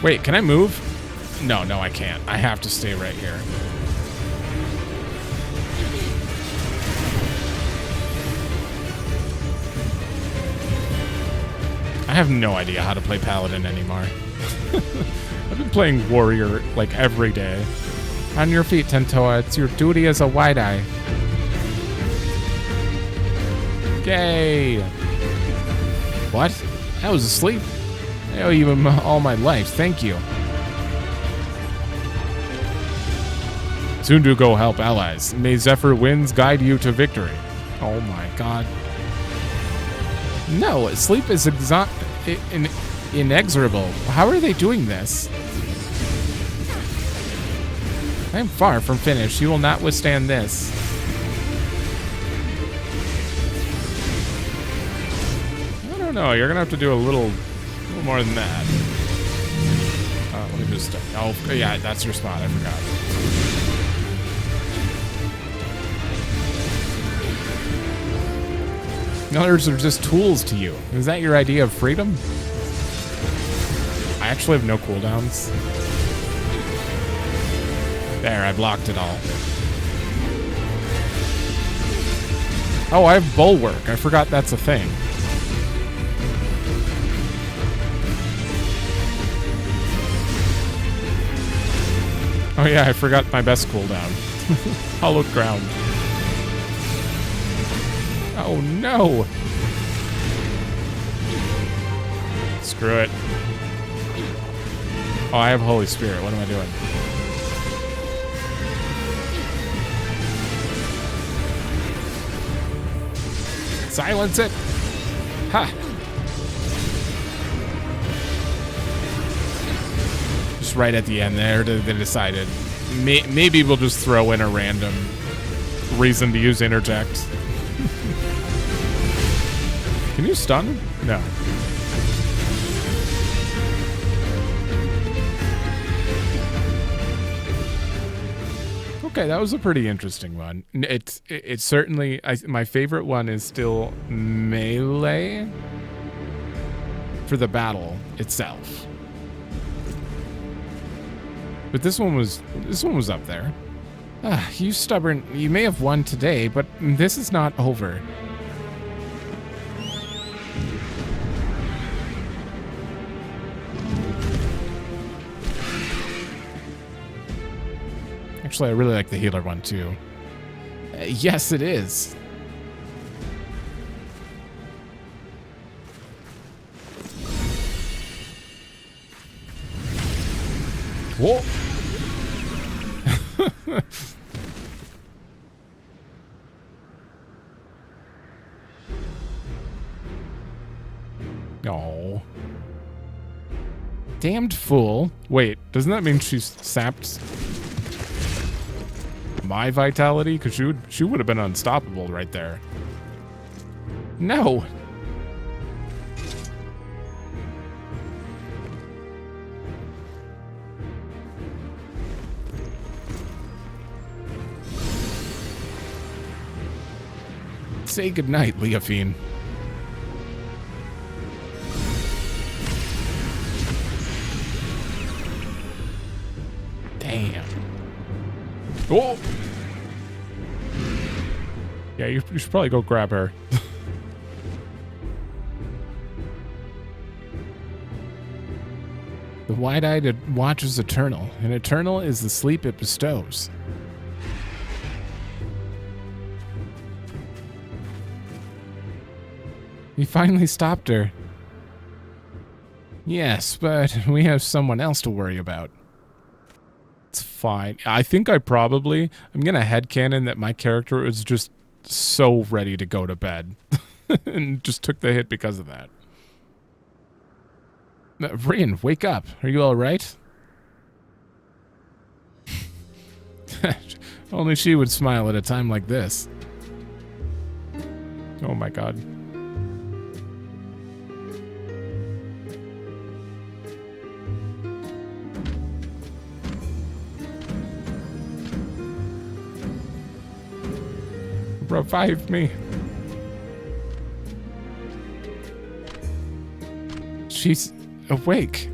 Wait, can I move? No, I can't. I have to stay right here. I have no idea how to play Paladin anymore. I've been playing Warrior like every day. On your feet, Tentoa. It's your duty as a wide-eye. Yay! What? I was asleep. I owe you all my life. Thank you. Soon to go help allies. May Zephyr winds guide you to victory. Oh my god. No, sleep is inexorable. How are they doing this? I am far from finished. You will not withstand this. I don't know. You're gonna have to do a little more than that. Let me just. Oh, yeah, that's your spot. I forgot. Others are just tools to you. Is that your idea of freedom? I actually have no cooldowns. There, I blocked it all. Oh, I have Bulwark. I forgot that's a thing. Oh yeah, I forgot my best cooldown. Hallowed Ground. Oh no! Screw it. Oh, I have Holy Spirit. What am I doing? Silence it! Ha! Just right at the end there, they decided. Maybe we'll just throw in a random reason to use interject. Can you stun? No. Okay, that was a pretty interesting one. It's certainly my favorite one is still melee for the battle itself. But this one was up there. You stubborn. You may have won today, but this is not over. Actually, I really like the healer one, too. Yes, it is. Whoa! Oh. Damned fool. Wait, doesn't that mean she's sapped my vitality? Because she would have been unstoppable right there. No. Say goodnight, Leafine. Damn. Oh! Yeah, you should probably go grab her. The wide-eyed watches eternal, and eternal is the sleep it bestows. He finally stopped her. Yes, but we have someone else to worry about. It's fine. I think I'm gonna headcanon that my character was just so ready to go to bed. And just took the hit because of that. Rin, wake up. Are you alright? Only she would smile at a time like this. Oh my god. Revive me. She's awake.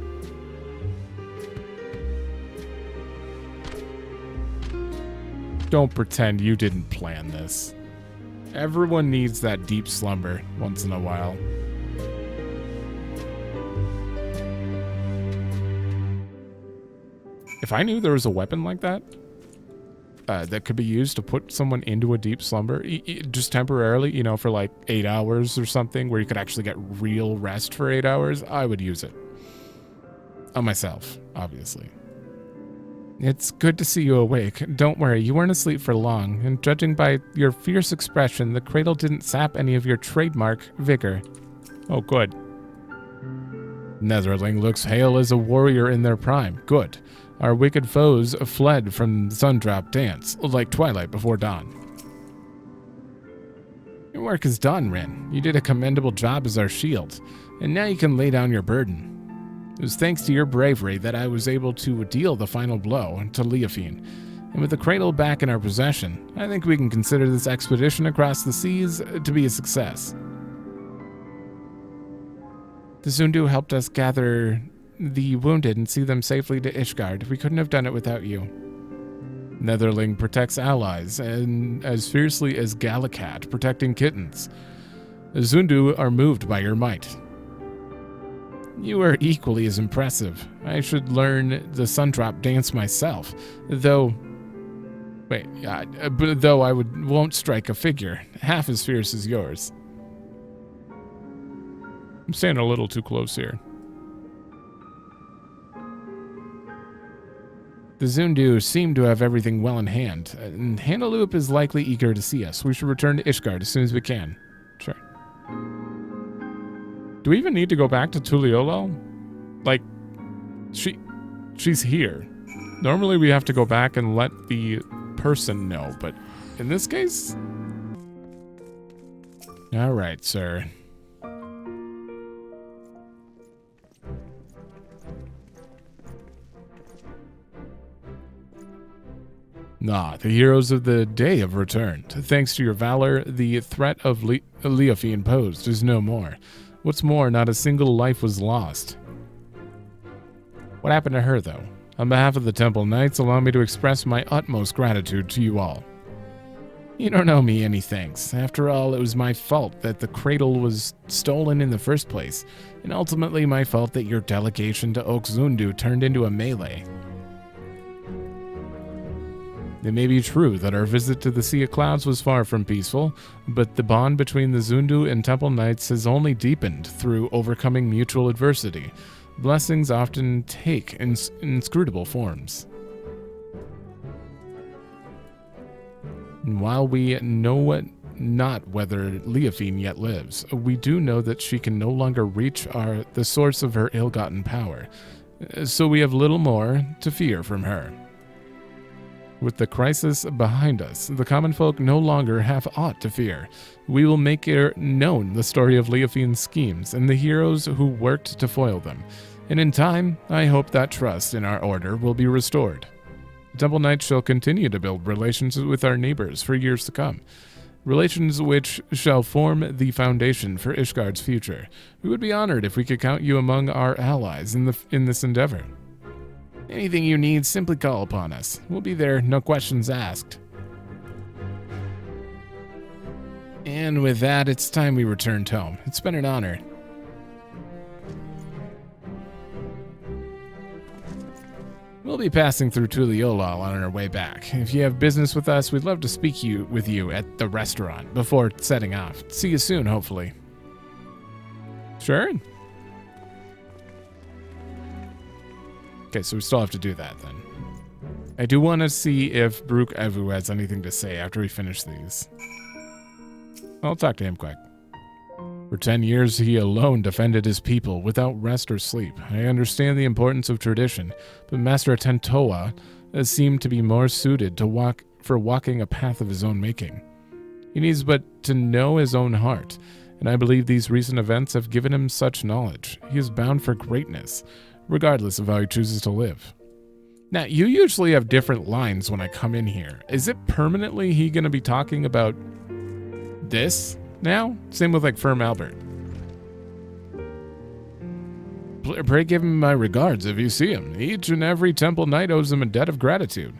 Don't pretend you didn't plan this. Everyone needs that deep slumber once in a while. If I knew there was a weapon like that, that could be used to put someone into a deep slumber, just temporarily, you know, for like 8 hours or something, where you could actually get real rest for 8 hours, I would use it. On myself, obviously. It's good to see you awake. Don't worry, you weren't asleep for long, and judging by your fierce expression, the cradle didn't sap any of your trademark vigor. Oh, good. Netherling looks hale as a warrior in their prime. Good. Our wicked foes fled from Sundrop Dance, like twilight before dawn. Your work is done, Rin. You did a commendable job as our shield, and now you can lay down your burden. It was thanks to your bravery that I was able to deal the final blow to Leafine, and with the cradle back in our possession, I think we can consider this expedition across the seas to be a success. The Zundu helped us gather the wounded and see them safely to Ishgard. We couldn't have done it without you. Netherling protects allies, and as fiercely as Gallicat protecting kittens. The Zundu are moved by your might. You are equally as impressive. I should learn the Sundrop dance myself, though I won't strike a figure half as fierce as yours. I'm staying a little too close here. The Zundu seem to have everything well in hand, and Hanaloop is likely eager to see us. We should return to Ishgard as soon as we can. Sure. Do we even need to go back to Tuliolo? Like, she's here. Normally we have to go back and let the person know, but in this case? Alright, sir. Ah, the heroes of the day have returned. Thanks to your valor, the threat of Leafine posed is no more. What's more, not a single life was lost. What happened to her, though? On behalf of the Temple Knights, allow me to express my utmost gratitude to you all. You don't owe me any thanks. After all, it was my fault that the cradle was stolen in the first place, and ultimately my fault that your delegation to Oak Zundu turned into a melee. It may be true that our visit to the Sea of Clouds was far from peaceful, but the bond between the Zundu and Temple Knights has only deepened through overcoming mutual adversity. Blessings often take inscrutable forms. And while we know not whether Leofine yet lives, we do know that she can no longer reach the source of her ill-gotten power, so we have little more to fear from her. With the crisis behind us, the common folk no longer have aught to fear. We will make known the story of Leofine's schemes and the heroes who worked to foil them, and in time, I hope that trust in our order will be restored. The Temple Knights shall continue to build relations with our neighbors for years to come, relations which shall form the foundation for Ishgard's future. We would be honored if we could count you among our allies in this endeavor. Anything you need, simply call upon us. We'll be there, no questions asked. And with that, it's time we returned home. It's been an honor. We'll be passing through Tural on our way back. If you have business with us, we'd love to speak with you at the restaurant before setting off. See you soon, hopefully. Sure. Okay, so we still have to do that then. I do want to see if Brooke Evu has anything to say after we finish these. I'll talk to him quick. For 10 years, he alone defended his people without rest or sleep. I understand the importance of tradition, but Master Tentoa seemed to be more suited to walking a path of his own making. He needs but to know his own heart, and I believe these recent events have given him such knowledge. He is bound for greatness, regardless of how he chooses to live. Now, you usually have different lines when I come in here. Is it permanently he going to be talking about this now? Same with like Firm Albert. Pray give him my regards if you see him. Each and every Temple Knight owes him a debt of gratitude.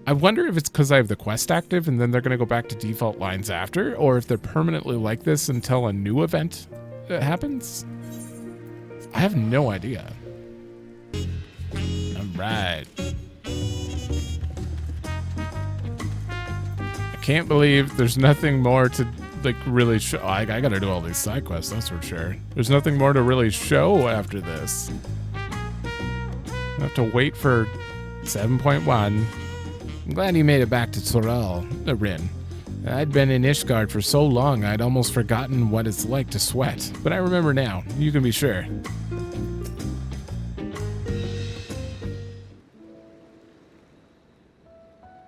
I wonder if it's because I have the quest active and then they're going to go back to default lines after, or if they're permanently like this until a new event happens. I have no idea. Alright. I can't believe there's nothing more to like really show. I gotta do all these side quests, that's for sure. There's nothing more to really show after this. I have to wait for 7.1. I'm glad you made it back to Tural, Rin. I'd been in Ishgard for so long I'd almost forgotten what it's like to sweat. But I remember now, you can be sure.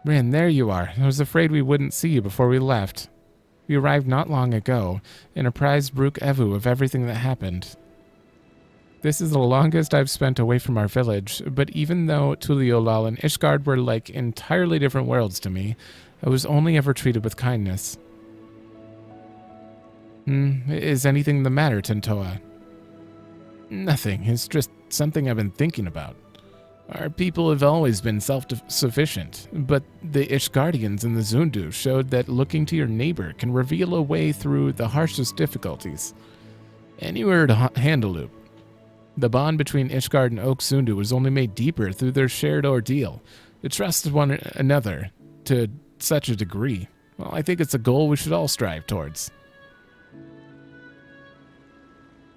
Rin, there you are. I was afraid we wouldn't see you before we left. We arrived not long ago and apprised Brooke Evu of everything that happened. This is the longest I've spent away from our village, but even though Tural and Ishgard were like entirely different worlds to me, I was only ever treated with kindness. Is anything the matter, Tentoa? Nothing. It's just something I've been thinking about. Our people have always been self-sufficient, but the Ishgardians and the Zundu showed that looking to your neighbor can reveal a way through the harshest difficulties. And you heard Handaloop. The bond between Ishgard and Oak Zundu was only made deeper through their shared ordeal. They trusted one another to such a degree. Well, I think it's a goal we should all strive towards.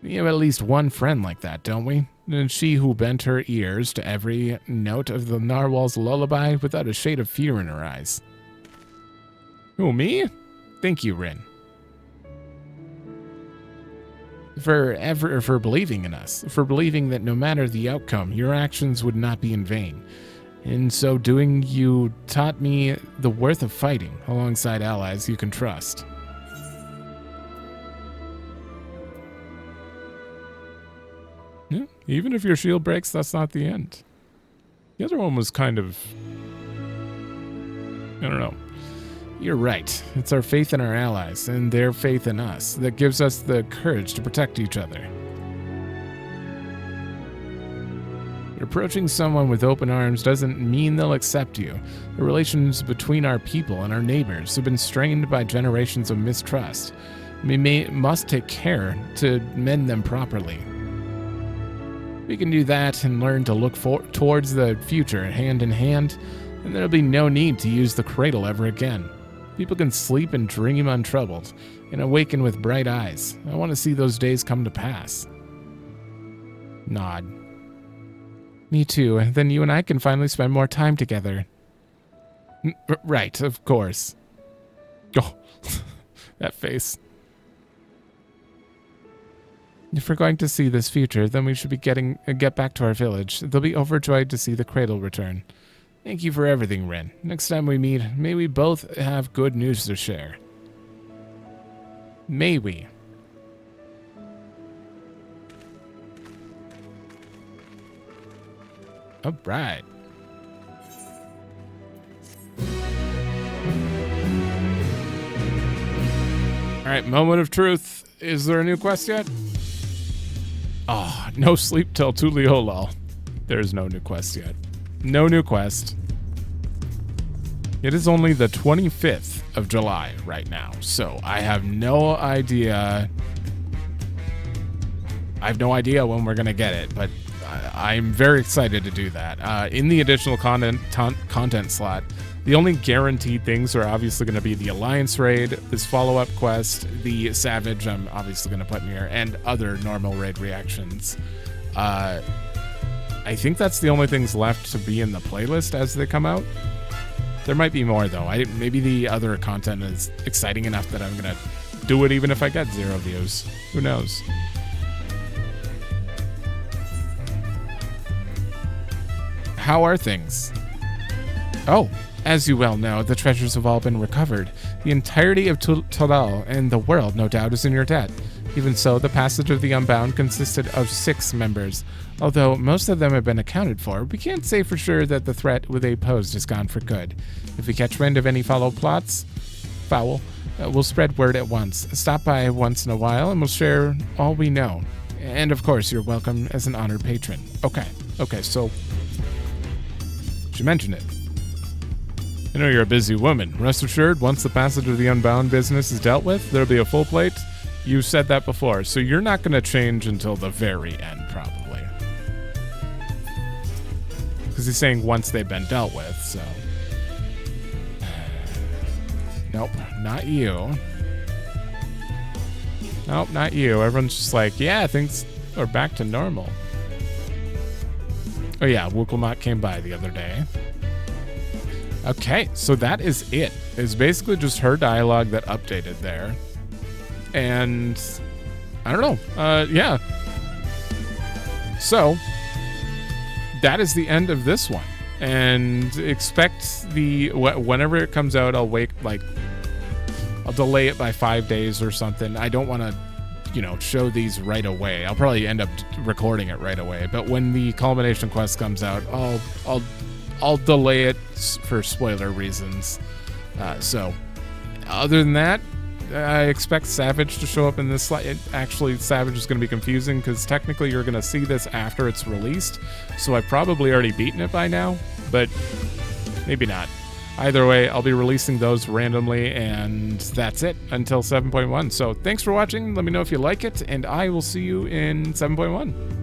We have at least one friend like that, don't we? And she who bent her ears to every note of the narwhal's lullaby without a shade of fear in her eyes. Who, me? Thank you, Rin. For believing in us, for believing that no matter the outcome, your actions would not be in vain. In so doing, you taught me the worth of fighting alongside allies you can trust. Yeah, even if your shield breaks, that's not the end. The other one was kind of... I don't know. You're right. It's our faith in our allies and their faith in us that gives us the courage to protect each other. But approaching someone with open arms doesn't mean they'll accept you. The relations between our people and our neighbors have been strained by generations of mistrust. We must take care to mend them properly. We can do that and learn to look towards the future hand in hand, and there'll be no need to use the cradle ever again. People can sleep and dream untroubled, and awaken with bright eyes. I want to see those days come to pass. Nod. Me too. Then you and I can finally spend more time together. Right, of course. Oh, that face. If we're going to see this future, then we should get back to our village. They'll be overjoyed to see the cradle return. Thank you for everything, Rin. Next time we meet, may we both have good news to share. May we? All right. All right, moment of truth. Is there a new quest yet? Oh, no sleep till Tuliolol. There's no new quest yet. No new quest. It is only the 25th of July right now, so I have no idea. I have no idea when we're gonna get it, but I'm very excited to do that. In the additional content slot, the only guaranteed things are obviously going to be the Alliance raid, this follow-up quest, the Savage I'm obviously going to put in here, and other normal raid reactions. I think that's the only things left to be in the playlist as they come out. There might be more, though. Maybe the other content is exciting enough that I'm going to do it even if I get 0 views. Who knows? How are things? Oh, as you well know, the treasures have all been recovered. The entirety of Tural and the world, no doubt, is in your debt. Even so, the passage of the Unbound consisted of 6 members. Although most of them have been accounted for, we can't say for sure that the threat they posed is gone for good. If we catch wind of any foul, we'll spread word at once. Stop by once in a while and we'll share all we know. And of course, you're welcome as an honored patron. Okay, so she mentioned it. I know you're a busy woman. Rest assured, once the passage of the Unbound business is dealt with, there'll be a full plate. You said that before, so you're not going to change until the very end, probably. Because he's saying once they've been dealt with, so. Nope, not you. Nope, not you. Everyone's just like, yeah, things are back to normal. Oh yeah, Wukelmot came by the other day. Okay, so that is it. It's basically just her dialogue that updated there. And I don't know. Yeah. So that is the end of this one. And expect whenever it comes out, I'll delay it by 5 days or something. I don't want to, show these right away. I'll probably end up recording it right away. But when the culmination quest comes out, I'll delay it for spoiler reasons. So other than that, I expect Savage to show up in this slide. Actually, Savage is going to be confusing because technically you're going to see this after it's released. So I've probably already beaten it by now, but maybe not. Either way, I'll be releasing those randomly, and that's it until 7.1. So thanks for watching. Let me know if you like it, and I will see you in 7.1.